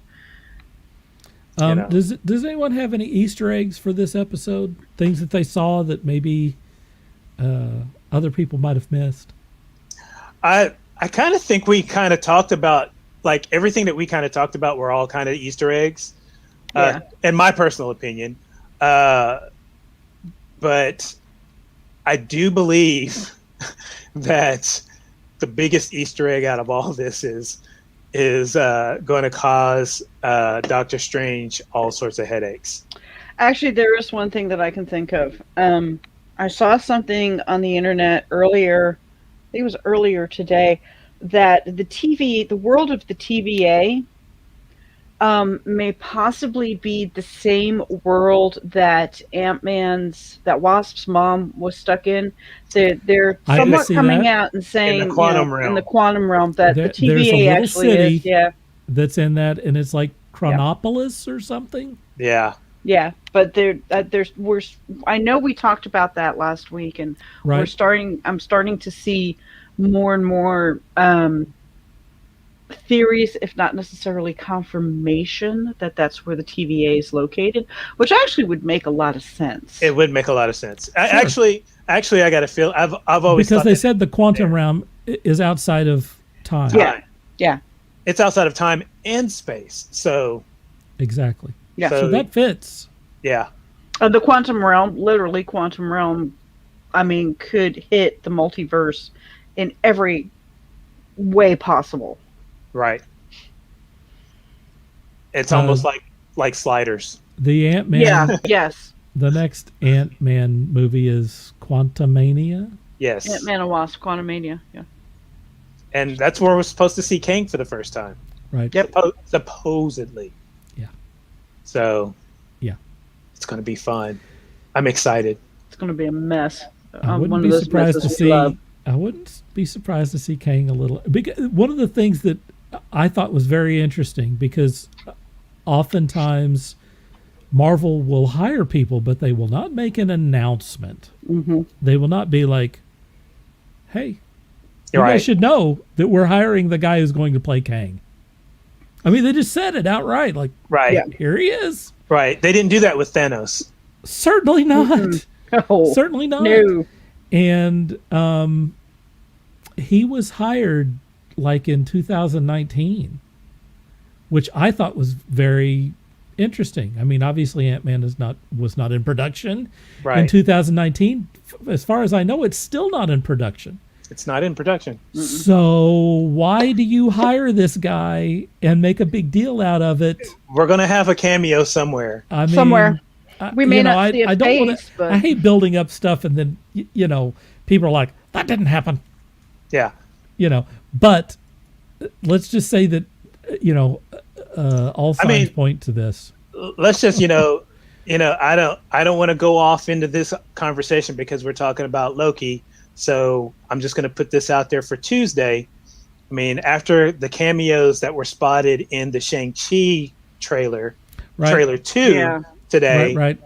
Does anyone have any Easter eggs for this episode? Things that they saw that maybe other people might have missed? I kind of think we kind of talked about, like, everything that we kind of talked about were all kind of Easter eggs, in my personal opinion. But I do believe that the biggest Easter egg out of all this is going to cause Doctor Strange all sorts of headaches. Actually, there is one thing that I can think of. I saw something on the internet earlier, I think it was earlier today, that the world of the TVA may possibly be the same world that Wasp's mom was stuck in. They're somewhat coming out and saying in the quantum realm that the TVA actually is. Yeah. That's in that, and it's like Chronopolis or something. Yeah. Yeah, but I know we talked about that last week, and I'm starting to see more and more theories, if not necessarily confirmation, that that's where the TVA is located, which actually would make a lot of sense. It would make a lot of sense. Sure. Actually, I got to feel I've always because they said the quantum realm is outside of time. Yeah. It's outside of time and space. So exactly. Yeah. So that fits. Yeah. The quantum realm, literally quantum realm, I mean, could hit the multiverse in every way possible. Right. It's almost like sliders. The Ant-Man. Yeah. Yes. The next Ant-Man movie is Quantumania. Yes. Ant-Man and Wasp, Quantumania. Yeah. And that's where we're supposed to see Kang for the first time. Right. Yep. Supposedly. Yeah. So. Yeah. It's going to be fun. I'm excited. It's going to be a mess. I wouldn't be surprised to see. I wouldn't be surprised to see Kang a little. Because one of the things that I thought was very interesting, because oftentimes Marvel will hire people, but they will not make an announcement. Mm-hmm. They will not be like, "Hey, you guys should know that we're hiring the guy who's going to play Kang." I mean, they just said it outright, like, here he is. Right. They didn't do that with Thanos. Certainly not. Mm-hmm. No. Certainly not. No. And he was hired like in 2019, which I thought was very interesting. I mean, obviously Ant-Man was not in production in 2019. As far as I know, it's still not in production. It's not in production. So why do you hire this guy and make a big deal out of it? We're going to have a cameo somewhere. I mean, somewhere. We may not see a I don't face, wanna, but I hate building up stuff and then, people are like, that didn't happen. Yeah. But let's just say that, all signs point to this. Let's just, I don't want to go off into this conversation because we're talking about Loki. So I'm just going to put this out there for Tuesday. I mean, after the cameos that were spotted in the Shang-Chi trailer 2 today, right.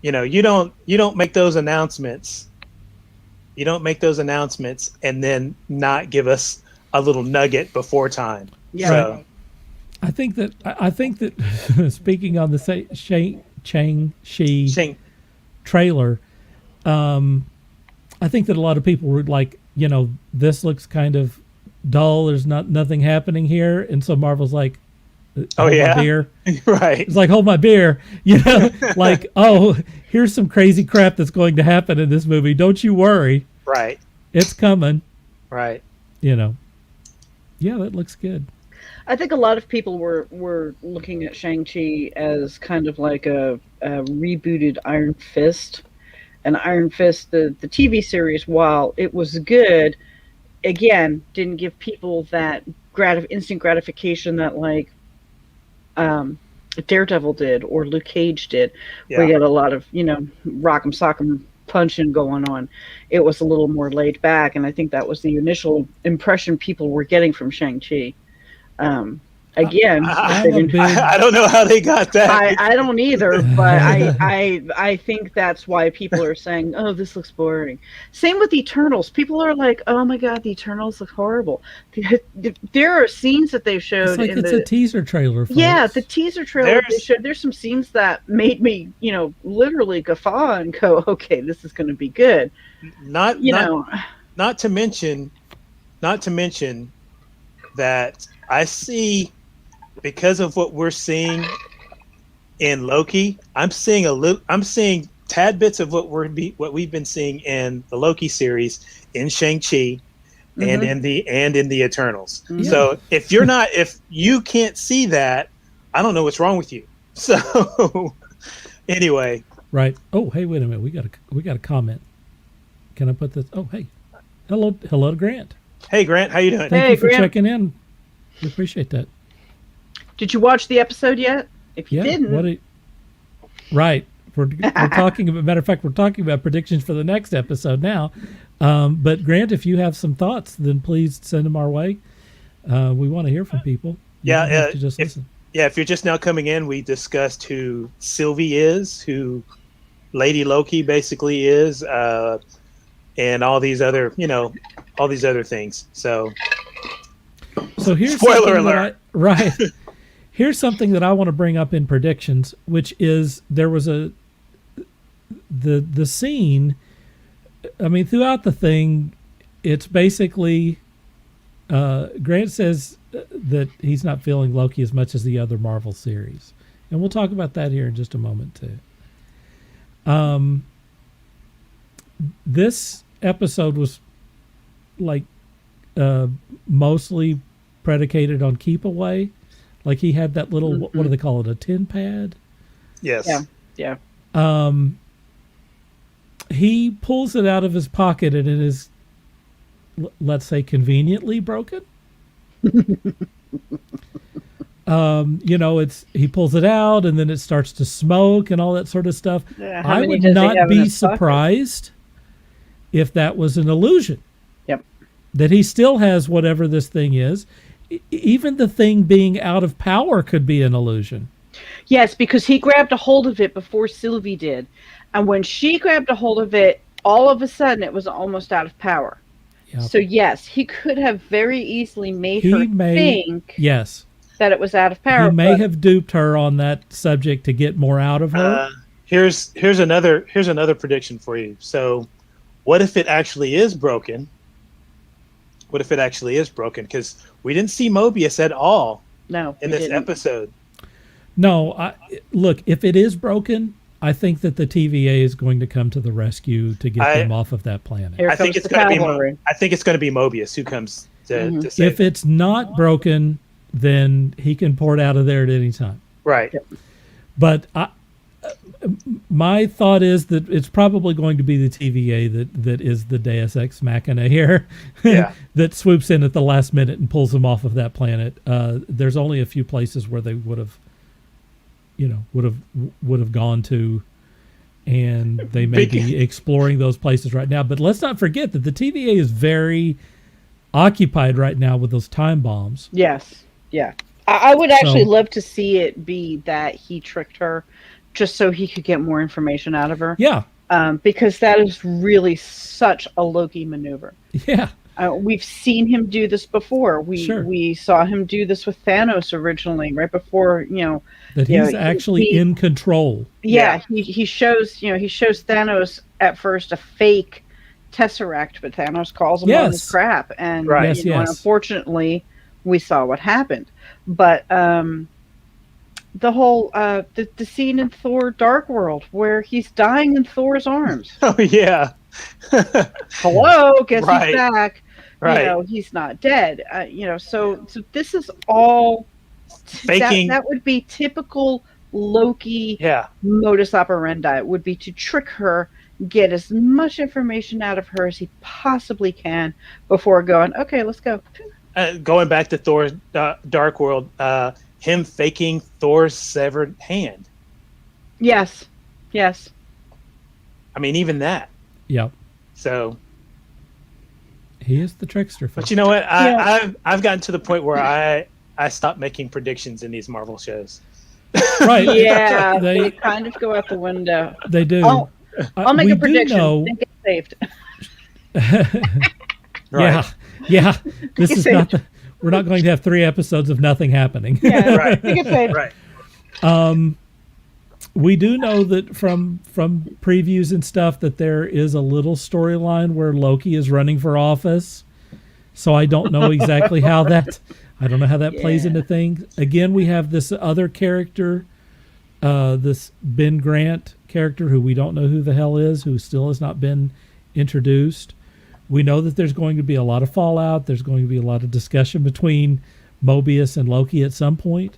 You don't make those announcements. You don't make those announcements and then not give us a little nugget before time. Yeah. So, right. I think that speaking on the Shang-Chi trailer, I think that a lot of people were like, this looks kind of dull. There's nothing happening here. And so Marvel's like, hold my beer. Right. It's like, hold my beer. Like, oh, here's some crazy crap that's going to happen in this movie. Don't you worry. Right. It's coming. Right. Yeah, that looks good. I think a lot of people were looking at Shang-Chi as kind of like a rebooted Iron Fist. And Iron Fist, the TV series, while it was good, again, didn't give people that instant gratification that like Daredevil did or Luke Cage did. Yeah. We got a lot of, rock'em sock'em punching going on. It was a little more laid back, and I think that was the initial impression people were getting from Shang-Chi. Again, I don't know how they got that. I don't either, but I think that's why people are saying, "Oh, this looks boring." Same with Eternals. People are like, "Oh my God, the Eternals look horrible." There are scenes that they've showed. It's a teaser trailer. Folks. Yeah, the teaser trailer they showed. There's some scenes that made me, literally guffaw and go, "Okay, this is going to be good." Not to mention that I see. Because of what we're seeing in Loki, I'm seeing tad bits of what we've been seeing in the Loki series in Shang-Chi and in the Eternals. Mm-hmm. So if you can't see that, I don't know what's wrong with you. So anyway. Right. Oh, hey, wait a minute. We got a comment. Can I put this? Oh, hey. Hello to Grant. Hey Grant, how you doing? Thank you for checking in. We appreciate that. Did you watch the episode yet? If you didn't, right? We're talking. Matter of fact, we're talking about predictions for the next episode now. But Grant, if you have some thoughts, then please send them our way. We want to hear from people. Just listen. If you're just now coming in, we discussed who Sylvie is, who Lady Loki basically is, and all these other things. So here's spoiler alert. Right. Here's something that I want to bring up in predictions, which is there was the scene. I mean, throughout the thing, it's basically Grant says that he's not feeling Loki as much as the other Marvel series, and we'll talk about that here in just a moment too. This episode was like mostly predicated on keep away. Like he had that little, what do they call it? A tin pad? Yes. Yeah. He pulls it out of his pocket and it is, let's say, conveniently broken. He pulls it out and then it starts to smoke and all that sort of stuff. Yeah, I would not be surprised if that was an illusion. Yep. That he still has whatever this thing is. Even the thing being out of power could be an illusion. Yes, because he grabbed a hold of it before Sylvie did. And when she grabbed a hold of it, all of a sudden it was almost out of power. Yep. So yes, he could have very easily made her think that it was out of power. He may have duped her on that subject to get more out of her. Here's another prediction for you. So what if it actually is broken? Because we didn't see Mobius at all in this episode. No, look, if it is broken, I think that the TVA is going to come to the rescue to get them off of that planet. I think it's going to be Mobius who comes to save If it's not broken, then he can port out of there at any time. Right. But my thought is that it's probably going to be the TVA that is the Deus Ex Machina here, Yeah. that swoops in at the last minute and pulls them off of that planet. There's only a few places where they would have gone to, and they may be exploring those places right now. But let's not forget that the TVA is very occupied right now with those time bombs. Yes. Yeah. I would actually love to see it be that he tricked her just so he could get more information out of her. Yeah. Because that is really such a Loki maneuver. Yeah. We've seen him do this before. We saw him do this with Thanos originally, right before, that he's actually in control. Yeah, he shows Thanos at first a fake Tesseract, but Thanos calls him on his crap, and and unfortunately, we saw what happened. But the whole the scene in Thor: Dark World where he's dying in Thor's arms. Oh yeah. Hello, guess Right. he's back. Right. He's not dead. So this is all Faking. That would be typical Loki modus operandi. It would be to trick her, get as much information out of her as he possibly can before going, okay, let's go. Going back to Thor: Dark World, him faking Thor's severed hand. Yes. I mean, even that. Yep. So he is the trickster. But you know what? I've gotten to the point where I stopped making predictions in these Marvel shows. Right. Yeah, they kind of go out the window. They do. I'll make a prediction. They get saved. Right. Yeah. This is not we're not going to have 3 episodes of nothing happening. Yeah, right. They get saved. Right. We do know that from previews and stuff that there is a little storyline where Loki is running for office. So I don't know exactly how that plays into things. Again, we have this other character, this Ben Grant character who we don't know who the hell is, who still has not been introduced. We know that there's going to be a lot of fallout. There's going to be a lot of discussion between Mobius and Loki at some point.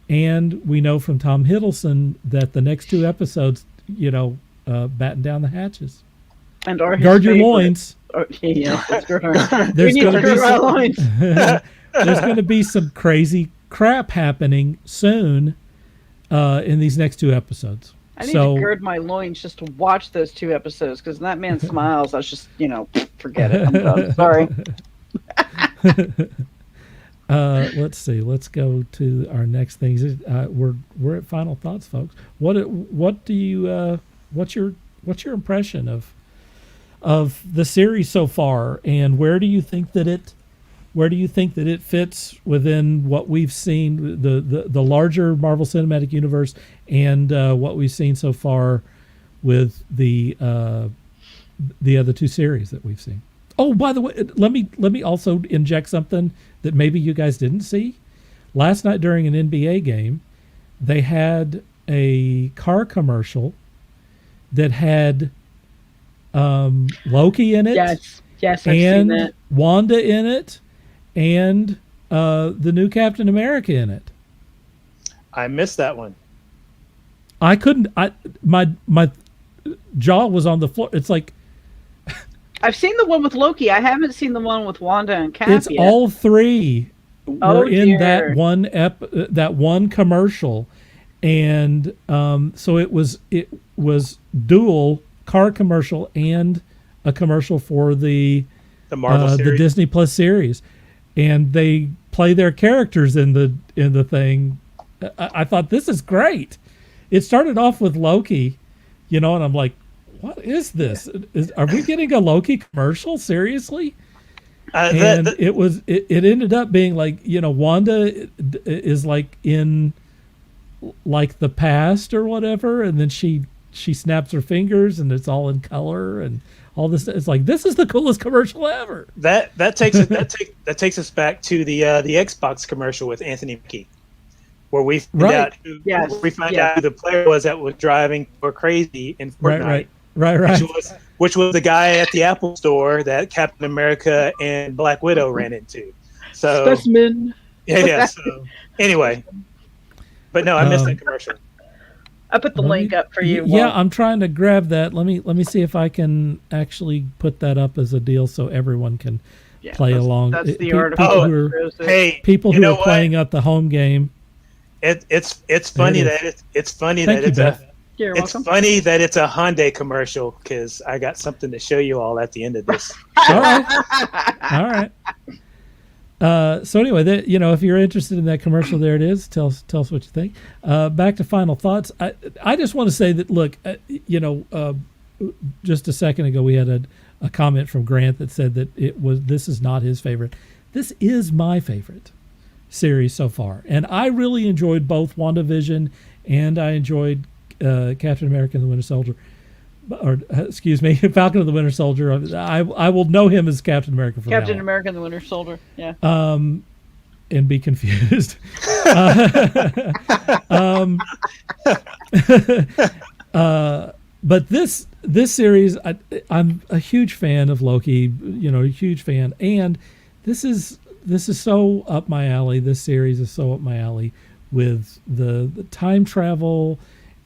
And we know from Tom Hiddleston that the next 2 episodes, batten down the hatches. And guard your loins. That's correct. There's going to be some crazy crap happening soon in these next 2 episodes. I need to gird my loins just to watch those 2 episodes, because that man smiles. I was just, forget it. I'm done. Sorry. Let's see. Let's go to our next things. We're at final thoughts, folks. What do you what's your impression of the series so far, and where do you think that it fits within what we've seen, the larger Marvel Cinematic Universe, and what we've seen so far with the other 2 series that we've seen? Oh, by the way, let me also inject something that maybe you guys didn't see. Last night during an NBA game, they had a car commercial that had Loki in it. Yes, I've seen that. Wanda in it, and the new Captain America in it. I missed that one. I couldn't. My jaw was on the floor. It's like, I've seen the one with Loki. I haven't seen the one with Wanda and Cap it's yet. all 3 were in dear. that one commercial, and so it was dual car commercial and a commercial for the Marvel series, the Disney Plus series, and they play their characters in the thing. I thought, this is great. It started off with Loki, and I'm like, what is this? Are we getting a Loki commercial? Seriously? It ended up being like, Wanda is like in like the past or whatever, and then she snaps her fingers and it's all in color and all this. It's like, this is the coolest commercial ever. That takes us back to the Xbox commercial with Anthony Mackie, where we find out who the player was that was driving or crazy in Fortnite. Right. Which was the guy at the Apple store that Captain America and Black Widow ran into. So Specimen. Yeah. So anyway, but no, I missed that commercial. I put the link up for you. Yeah, I'm trying to grab that. Let me see if I can actually put that up as a deal so everyone can play along. That's the article. People who are playing at the home game. It's funny that it's funny that it's Beth. It's funny that it's a Hyundai commercial because I got something to show you all at the end of this. All right. So anyway, if you're interested in that commercial, there it is. Tell us what you think. Back to final thoughts. I just want to say that, look, just a second ago we had a comment from Grant that said that this is not his favorite. This is my favorite series so far, and I really enjoyed both WandaVision and I enjoyed Captain America and the Winter Soldier. Or excuse me, Falcon and the Winter Soldier. I will know him as Captain America from Captain now on. America and the Winter Soldier. Yeah. And be confused. But this series, I'm a huge fan of Loki. A huge fan, and this is so up my alley. This series is so up my alley with the time travel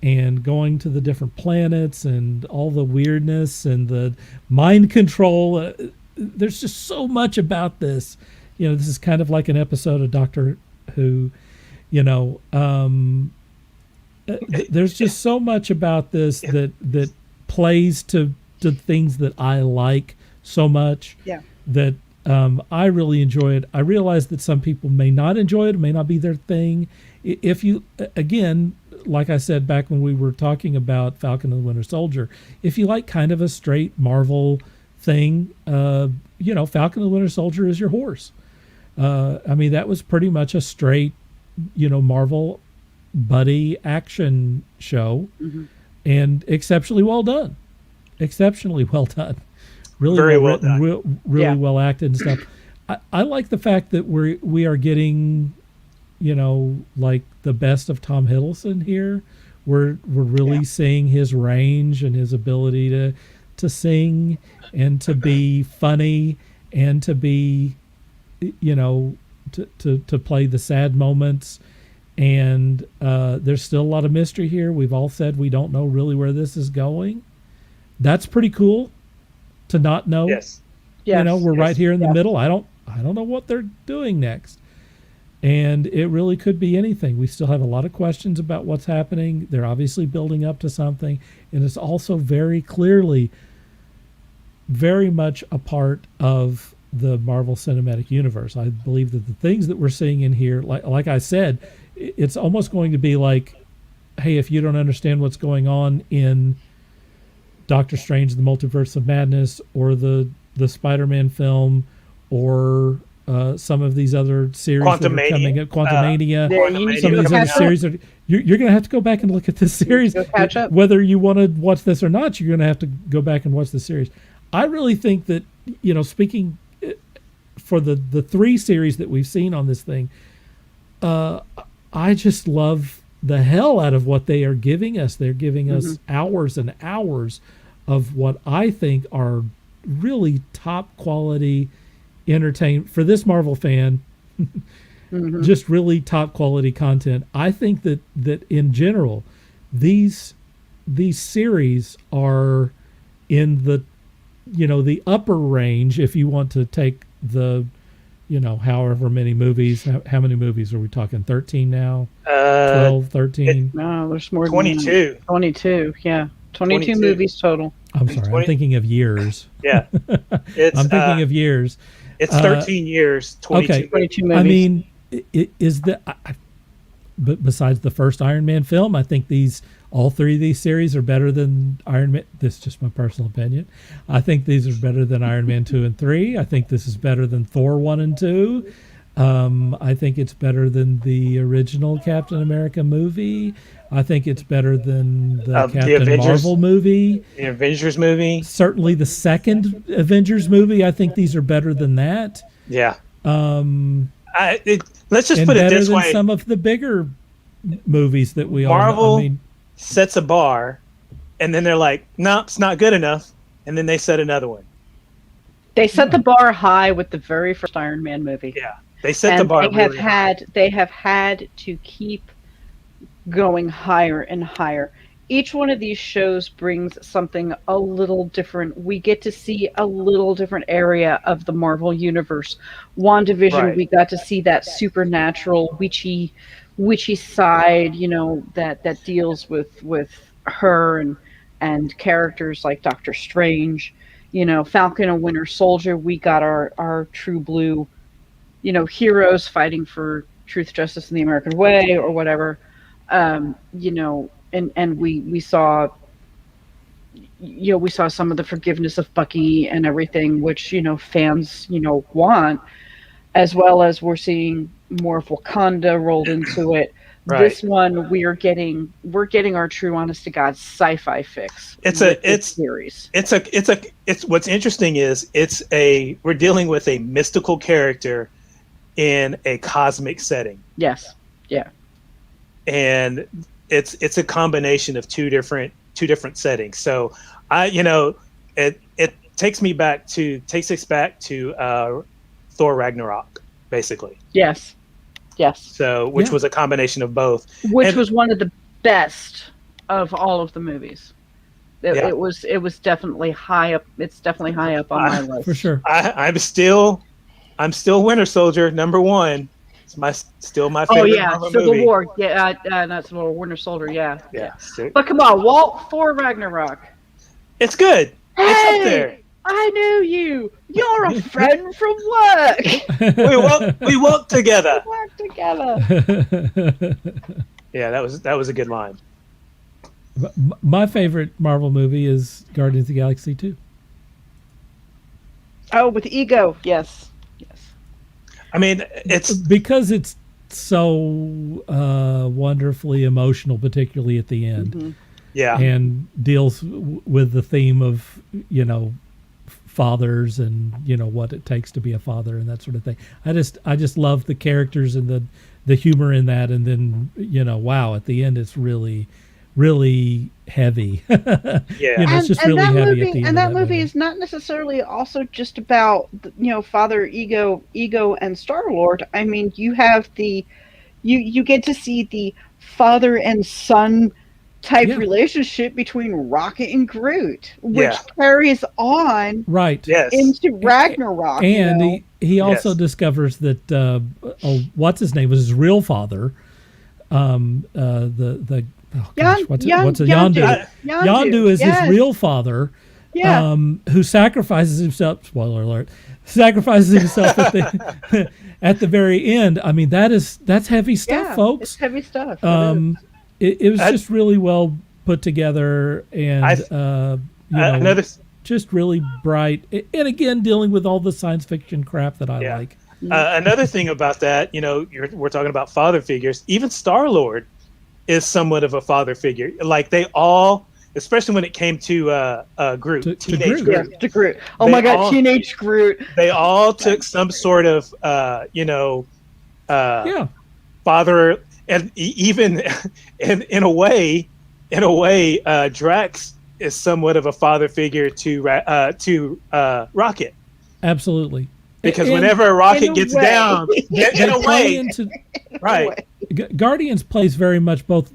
and going to the different planets and all the weirdness and the mind control. There's just so much about this. This is kind of like an episode of Doctor Who. There's just so much about this that plays to things that I like so much. Yeah. That I really enjoy it. I realize that some people may not enjoy it. It may not be their thing. If you, again, like I said back when we were talking about Falcon and the Winter Soldier, if you like kind of a straight Marvel thing, Falcon and the Winter Soldier is your horse. That was pretty much a straight, Marvel buddy action show, and exceptionally well done. Really very well written, done. Really well acted and stuff. I like the fact that we are getting, like the best of Tom Hiddleston here. We're really seeing his range and his ability to sing and to be funny and to be, to play the sad moments. And there's still a lot of mystery here. We've all said we don't know really where this is going. That's pretty cool to not know. Yes. We're right here in the middle. I don't know what they're doing next. And it really could be anything. We still have a lot of questions about what's happening. They're obviously building up to something. And it's also very clearly very much a part of the Marvel Cinematic Universe. I believe that the things that we're seeing in here, like I said, it's almost going to be like, hey, if you don't understand what's going on in Doctor Strange, the Multiverse of Madness, or the Spider-Man film, or some of these other series that are coming up, Quantumania, some of these other series, you're going to have to go back and look at this series. Catch up. Whether you want to watch this or not, you're going to have to go back and watch the series. I really think that, speaking for the three series that we've seen on this thing, I just love the hell out of what they are giving us. They're giving us hours and hours of what I think are really top quality entertainment for this Marvel fan. Just really top quality content. I think that in general, these series are in the the upper range. If you want to take the however many movies, how many movies are we talking? 13 now? 12, 13? No, there's more. 22. 22, yeah. 22 movies total. I'm sorry, I'm thinking of years. Yeah. I'm thinking of years. It's 13 years, 22. Okay. 22 movies. I mean, is that... But besides the first Iron Man film, I think all three of these series are better than Iron Man. This is just my personal opinion. I think these are better than Iron Man 2 and 3. I think this is better than Thor 1 and 2. I think it's better than the original Captain America movie. I think it's better than the Captain Marvel movie. The Avengers movie. Certainly the second Avengers movie. I think these are better than that. Yeah. Let's just put it this way. Than some of the bigger movies that we Marvel all know. Sets a bar, and then they're like, no, it's not good enough. And then they set another one. They set the bar high with the very first Iron Man movie. Yeah. They set the bar They have had to keep going higher and higher. Each one of these shows brings something a little different. We get to see a little different area of the Marvel Universe. WandaVision, Right. we got to see that supernatural, witchy side, that deals with her and characters like Doctor Strange. Falcon and Winter Soldier, we got our true blue, heroes fighting for truth, justice, and the American way, or whatever. And we saw some of the forgiveness of Bucky and everything, which fans want, as well as we're seeing more of Wakanda rolled into it. Right. This one we're getting our true honest to God sci-fi fix. It's series. It's what's interesting is we're dealing with a mystical character in a cosmic setting. Yes. Yeah. And it's a combination of two different settings. So it takes us back to Thor Ragnarok, basically. Yes. So which was a combination of both. Which was one of the best of all of the movies. It was definitely high up. It's definitely high up on my list. For sure. I'm still Winter Soldier #1. It's still my favorite. Oh yeah, Marvel Civil movie. War. Yeah, not Civil War. Winter Soldier. Yeah. So But come on, Walt for Ragnarok. it's good. It's up there. I knew you. You're a friend from work. We work together. We work together. Yeah, that was a good line. My favorite Marvel movie is Guardians of the Galaxy 2. Oh, with Ego. Yes. I mean, it's because it's so wonderfully emotional, particularly at the end. Mm-hmm. Yeah. And deals with the theme of, fathers and, what it takes to be a father and that sort of thing. I just love the characters and the humor in that. And then, wow, at the end, it's really, really heavy. Yeah. It's just really heavy at the end. And that movie is not necessarily also just about, Father Ego and Star-Lord. I mean, you have you get to see the father and son type relationship between Rocket and Groot, which carries on into Ragnarok. And he also discovers that what's his name was his real father. Yondu. Yondu is his real father, who sacrifices himself. Spoiler alert! Sacrifices himself at the very end. I mean, that's heavy stuff, folks. It's heavy stuff. It was just really well put together, and just really bright. And again, dealing with all the science fiction crap that I like. Another thing about that, we're talking about father figures. Even Star-Lord is somewhat of a father figure. Like they all, especially when it came to Groot, teenage Groot. Yeah, to Groot. Oh my God, teenage Groot. They all took some sort of, father, and even in a way, Drax is somewhat of a father figure to Rocket. Absolutely. Because whenever Rocket gets down, in a way, right. Guardians plays very much both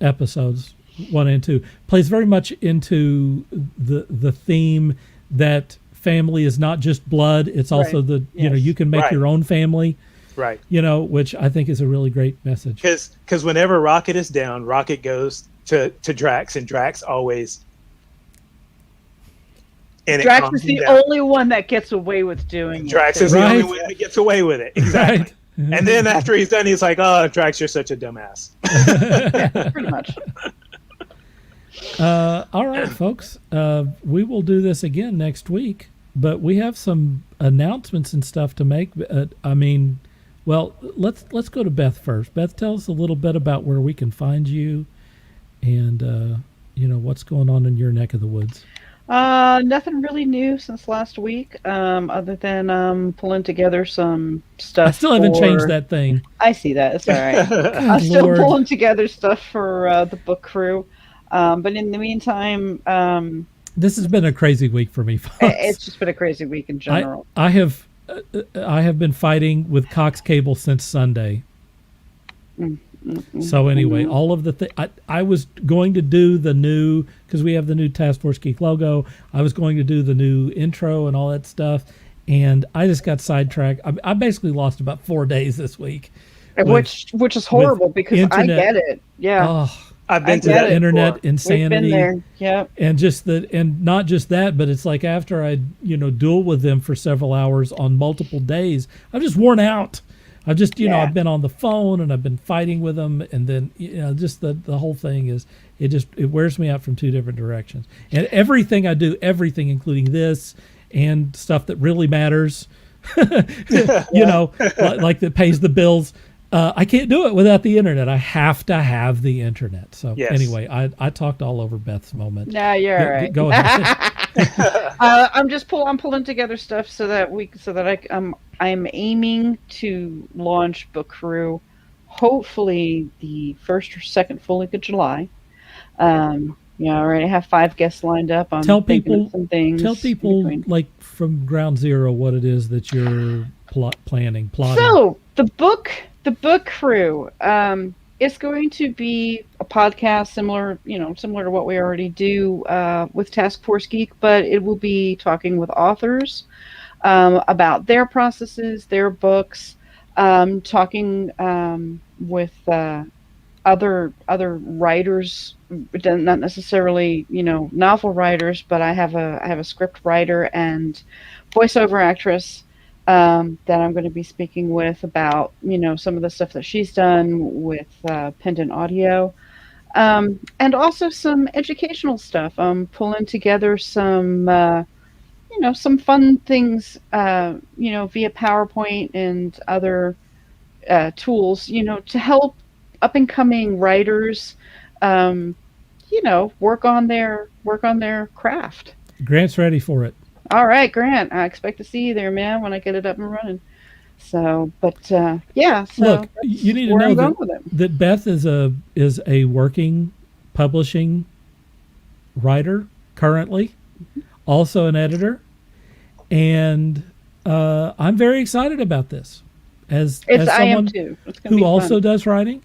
episodes 1 and 2 plays very much into the theme that family is not just blood, it's also you can make your own family, right? Which I think is a really great message. Because whenever Rocket is down, Rocket goes to Drax, and Drax always. And Drax is the only one that gets away with doing it. Drax is the only one that gets away with it. Exactly. Right. And then after he's done, he's like, "Oh, Drax, you're such a dumbass." Yeah, pretty much. All right, folks. We will do this again next week, but we have some announcements and stuff to make. Let's go to Beth first. Beth, tell us a little bit about where we can find you, and what's going on in your neck of the woods. Nothing really new since last week, other than pulling together some stuff. I still haven't changed that thing. I see that. It's all right. I'm still pulling together stuff for the book crew. But in the meantime... this has been a crazy week for me, folks. It's just been a crazy week in general. I have been fighting with Cox Cable since Sunday. So anyway, all of the I was going to do the new, because we have the new Taskforce Geek logo. I was going to do the new intro and all that stuff, and I just got sidetracked. I basically lost about 4 days this week, which is horrible because internet, I get it. Yeah, I've been to that that internet before. insanity. We've been there. Yeah, and not just that, but it's like after I duel with them for several hours on multiple days, I'm just worn out. I've just I've been on the phone and I've been fighting with them, and then just the whole thing is it wears me out from two different directions. And everything I do, everything including this and stuff that really matters, like that pays the bills. I can't do it without the internet. I have to have the internet. So anyway, I talked all over Beth's moment. No, you're all right. Go ahead. I'm pulling together stuff so that I'm aiming to launch Book Crew, hopefully the first or second full week of July. I already have 5 guests lined up. I'm tell thinking people of some things. Tell people like from ground zero what it is that you're plotting. So the book crew is going to be a podcast similar to what we already do with Taskforce Geek, but it will be talking with authors about their processes, their books, talking with other writers, not necessarily novel writers, but I have a script writer and voiceover actress that I'm going to be speaking with about some of the stuff that she's done with Pendant Audio, and also some educational stuff. I'm pulling together some some fun things via PowerPoint and other tools to help up and coming writers work on their craft. Grant's ready for it. All right, Grant. I expect to see you there, man, when I get it up and running. So, but yeah. So look, you need to know that Beth is a working publishing writer currently, also an editor, and I'm very excited about this. As someone who also does writing,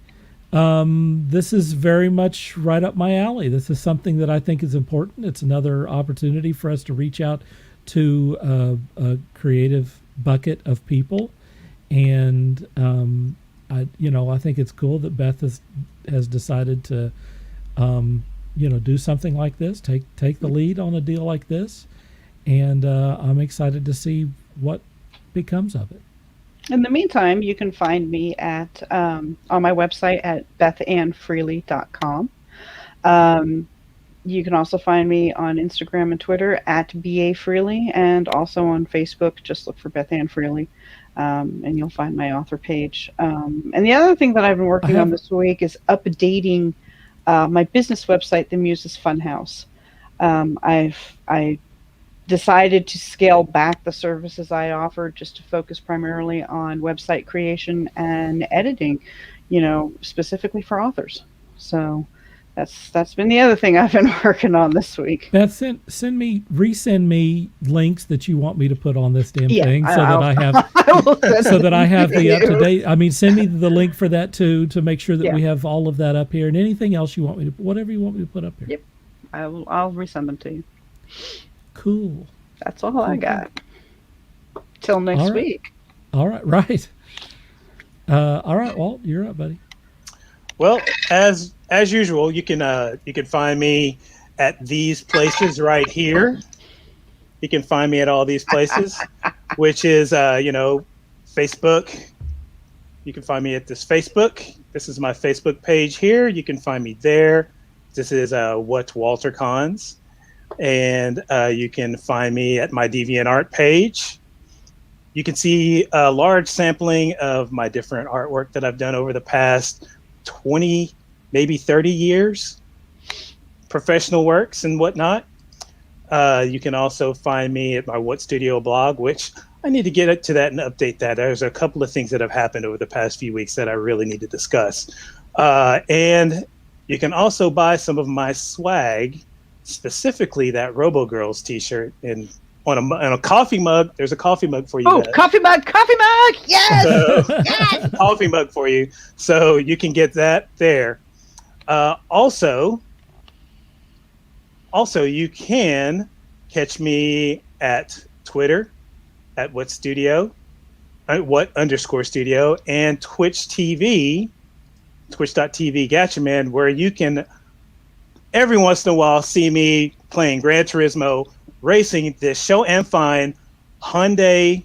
this is very much right up my alley. This is something that I think is important. It's another opportunity for us to reach out to a creative bucket of people, and I think it's cool that Beth has decided to do something like this, take the lead on a deal like this, and I'm excited to see what becomes of it. In the meantime, you can find me at on my website at bethanfreely.com. You can also find me on Instagram and Twitter at BAFreely, and also on Facebook. Just look for Beth Ann Freely, and you'll find my author page. And the other thing that I've been working on this week is updating my business website, The Muses Funhouse. I decided to scale back the services I offered just to focus primarily on website creation and editing, specifically for authors. So that's been the other thing I've been working on this week. Beth, resend me links that you want me to put on this damn thing, so that I have the up to date. I mean, send me the link for that too, to make sure that we have all of that up here, and anything else you want me to, whatever you want me to put up here. Yep, I'll resend them to you. Cool. That's all I got. Till next week. All right. Right. All right, Walt, you're up, buddy. Well, as usual, you can find me at these places right here. You can find me at all these places, which is Facebook. You can find me at this Facebook. This is my Facebook page here. You can find me there. This is What Walter Cons. And you can find me at my DeviantArt page. You can see a large sampling of my different artwork that I've done over the past 20, maybe 30 years, professional works and whatnot. You can also find me at my What Studio blog, which I need to get to that and update that. There's a couple of things that have happened over the past few weeks that I really need to discuss. And you can also buy some of my swag, specifically that Robo Girls t-shirt, and on a coffee mug. There's a coffee mug for you. Oh, Beth. coffee mug! Yes, So, yes. coffee mug for you, so you can get that there. Also, you can catch me at Twitter at what_studio, and Twitch TV, twitch.tv Gatchaman, where you can every once in a while see me playing Gran Turismo, racing this show and find Hyundai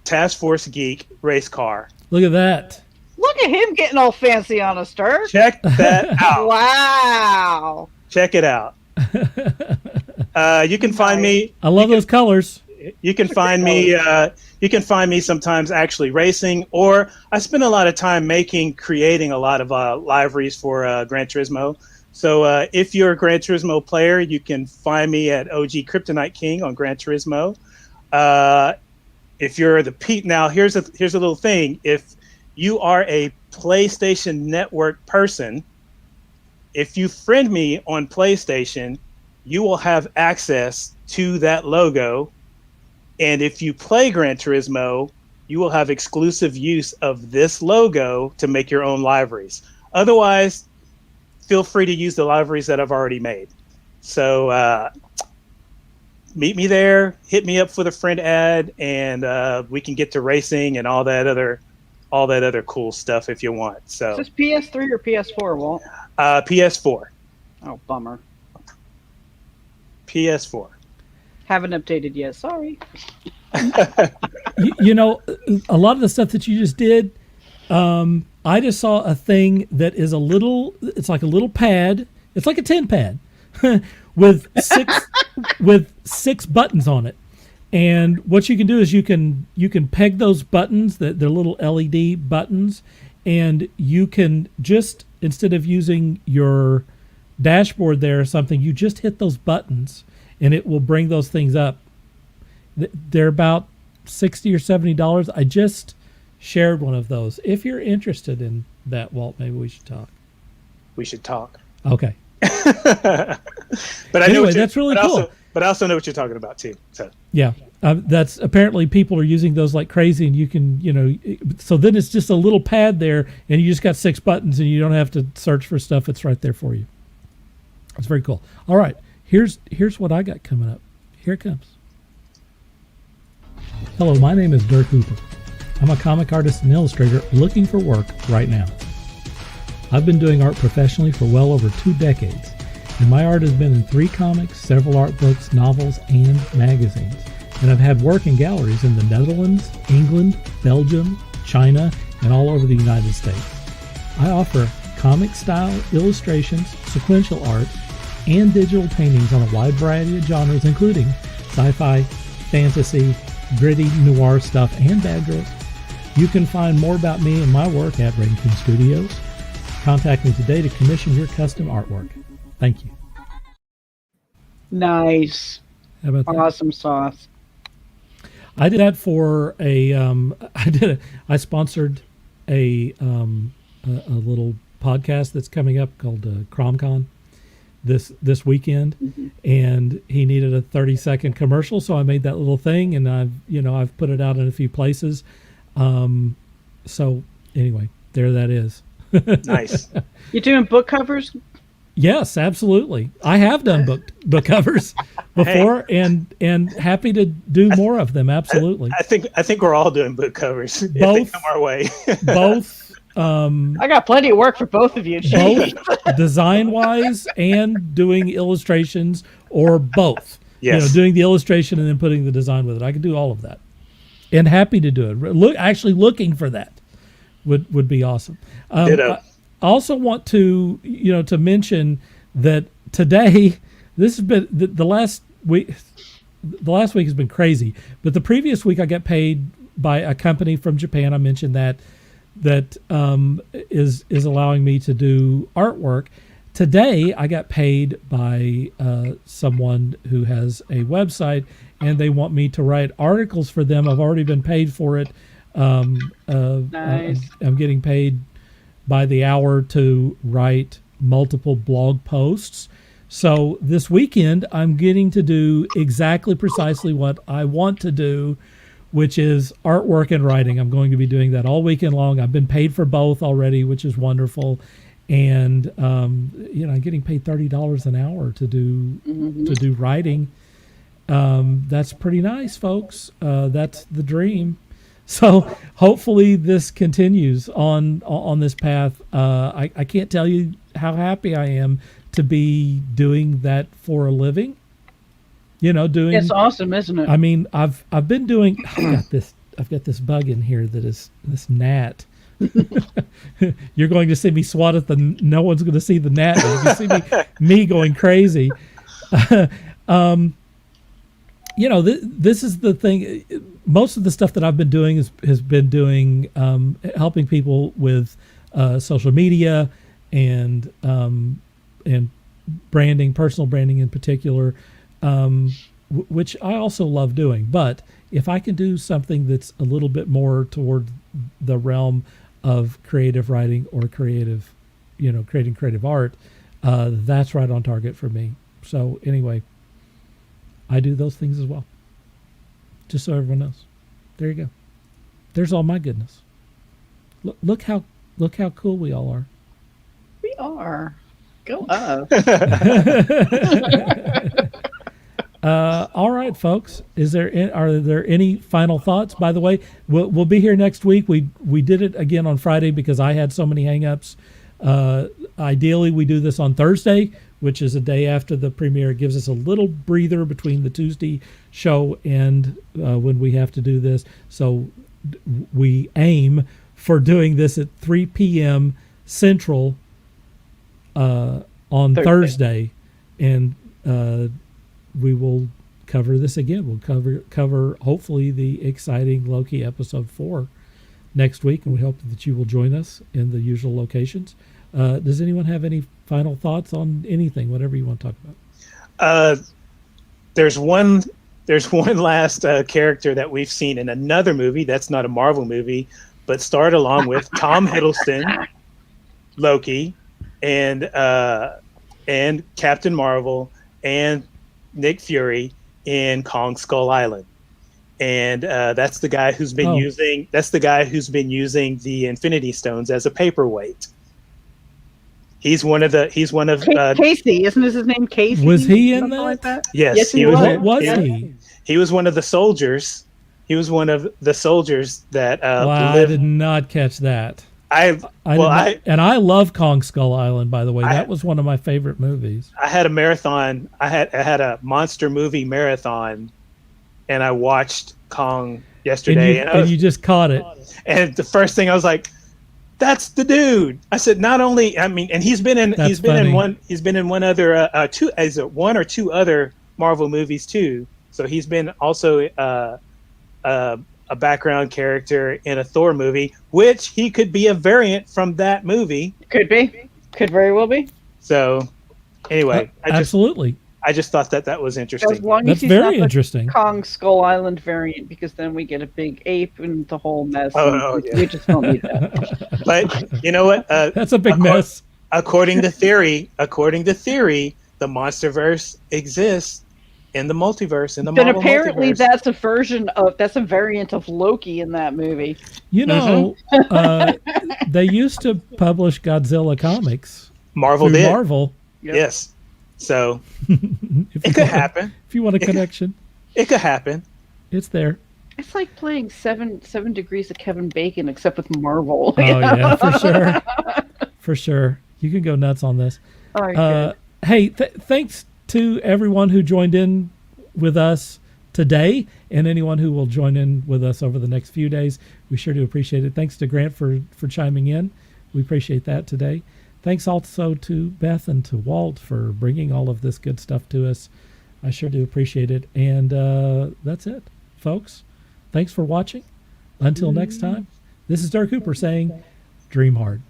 Taskforce Geek race car. Look at that. Look at him getting all fancy on us, Dirk. Check that out. Wow. Check it out. You can find me. I love those colors. You can find me. You can find me sometimes actually racing, or I spend a lot of time creating a lot of liveries for Gran Turismo. So if you're a Gran Turismo player, you can find me at OG Kryptonite King on Gran Turismo. If you're now here's a little thing. If you are a PlayStation Network person, if you friend me on PlayStation, you will have access to that logo. And if you play Gran Turismo, you will have exclusive use of this logo to make your own liveries. Otherwise, feel free to use the liveries that I've already made. So meet me there, hit me up for the friend ad, and we can get to racing and all that other cool stuff if you want. So is this PS3 or PS4, Walt? PS4. Oh, bummer. PS4. Haven't updated yet. Sorry. You know, a lot of the stuff that you just did, I just saw a thing that is it's like a little pad. It's like a 10 pad with six buttons on it. And what you can do is you can peg those buttons, they're little LED buttons, and you can just, instead of using your dashboard there or something, you just hit those buttons and it will bring those things up. They're about $60 or $70. I just shared one of those. If you're interested in that, Walt, maybe we should talk. We should talk. Okay. But anyway, that's really cool. But I also know what you're talking about too. So yeah, that's apparently people are using those like crazy, and you can, so then it's just a little pad there, and you just got 6 buttons, and you don't have to search for stuff. It's right there for you. It's very cool. All right, here's what I got coming up. Here it comes. Hello, my name is Dirk Hooper. I'm a comic artist and illustrator looking for work right now. I've been doing art professionally for well over 2 decades, and my art has been in 3 comics, several art books, novels, and magazines. And I've had work in galleries in the Netherlands, England, Belgium, China, and all over the United States. I offer comic-style illustrations, sequential art, and digital paintings on a wide variety of genres, including sci-fi, fantasy, gritty, noir stuff, and bad girls. You can find more about me and my work at Rain King Studios. Contact me today to commission your custom artwork. Thank you. Nice. How about that? Awesome sauce. I did that for I sponsored a little podcast that's coming up called CromCon this weekend, and he needed a 30-second commercial, so I made that little thing, and I've put it out in a few places. So anyway, there that is. Nice. You doing book covers? Yes, absolutely. I have done book covers before, and happy to do more of them. Absolutely. I think we're all doing book covers if they come our way. Both. I got plenty of work for both of you. Both design-wise and doing illustrations, or both. Yes. Doing the illustration and then putting the design with it. I can do all of that, and happy to do it. Actually looking for that would be awesome. Ditto. I also want to to mention that today, this has been the last week. The last week has been crazy, but the previous week I got paid by a company from Japan. I mentioned that is allowing me to do artwork. Today I got paid by someone who has a website, and they want me to write articles for them. I've already been paid for it. Nice. I'm getting paid by the hour to write multiple blog posts. So this weekend, I'm getting to do exactly precisely what I want to do, which is artwork and writing. I'm going to be doing that all weekend long. I've been paid for both already, which is wonderful. And, I'm getting paid $30 an hour to do writing. That's pretty nice, folks. That's the dream. So hopefully this continues on this path. I can't tell you how happy I am to be doing that for a living. It's awesome, isn't it? I mean, I've been doing. I've got this bug in here that is this gnat. You're going to see me swat at no one's going to see the gnat. You can see me going crazy. This is the thing. Most of the stuff that I've been doing has been doing helping people with social media and branding, personal branding in particular, which I also love doing. But if I can do something that's a little bit more toward the realm of creative writing or creating creative art, that's right on target for me. So anyway, I do those things as well. Just so everyone knows. There you go. There's all my goodness. Look how cool we all are. We are. Go us. All right, folks. Are there any final thoughts? By the way, we'll be here next week. We did it again on Friday because I had so many hangups. Ideally, we do this on Thursday, which is a day after the premiere. It gives us a little breather between the Tuesday show and when we have to do this. So we aim for doing this at 3 p.m. Central on Thursday, and we will cover this again. We'll cover hopefully the exciting Loki episode 4 next week, and we hope that you will join us in the usual locations. Does anyone have any final thoughts on anything, whatever you want to talk about? There's one last character that we've seen in another movie that's not a Marvel movie, but starred along with Tom Hiddleston, Loki, and Captain Marvel, and Nick Fury in Kong Skull Island. And that's the guy who's been using the Infinity Stones as a paperweight. He's one of Casey, isn't his name Casey? Was he in that? Like that? Yes, he was. What was he? He was one of the soldiers. He was one of the soldiers that I did not catch that. I love Kong Skull Island, by the way. That was one of my favorite movies. I had a marathon. I had a monster movie marathon, and I watched Kong yesterday. And you just caught it. And the first thing I was like, "That's the dude." I said, and he's been in one other one or two other Marvel movies too. So he's been also a background character in a Thor movie, which he could be a variant from that movie. Could very well be. So anyway, absolutely. I just thought that was interesting. As long That's as he's very not interesting. The Kong Skull Island variant, because then we get a big ape and the whole mess. Oh, yeah. We just don't need that. But you know what? That's a big mess. According to theory, the MonsterVerse exists in the multiverse, in the Marvel apparently multiverse. that's a variant of Loki in that movie. They used to publish Godzilla comics. Marvel did. Marvel. Yep. Yes. So it could happen. If you want a connection. It could happen. It's there. It's like playing seven degrees of Kevin Bacon, except with Marvel. Oh yeah, for sure. For sure. You can go nuts on this. Hey, thanks to everyone who joined in with us today and anyone who will join in with us over the next few days. We sure do appreciate it. Thanks to Grant for chiming in. We appreciate that today. Thanks also to Beth and to Walt for bringing all of this good stuff to us. I sure do appreciate it. And that's it, folks. Thanks for watching. Until next time, this is Dirk Hooper saying, dream hard.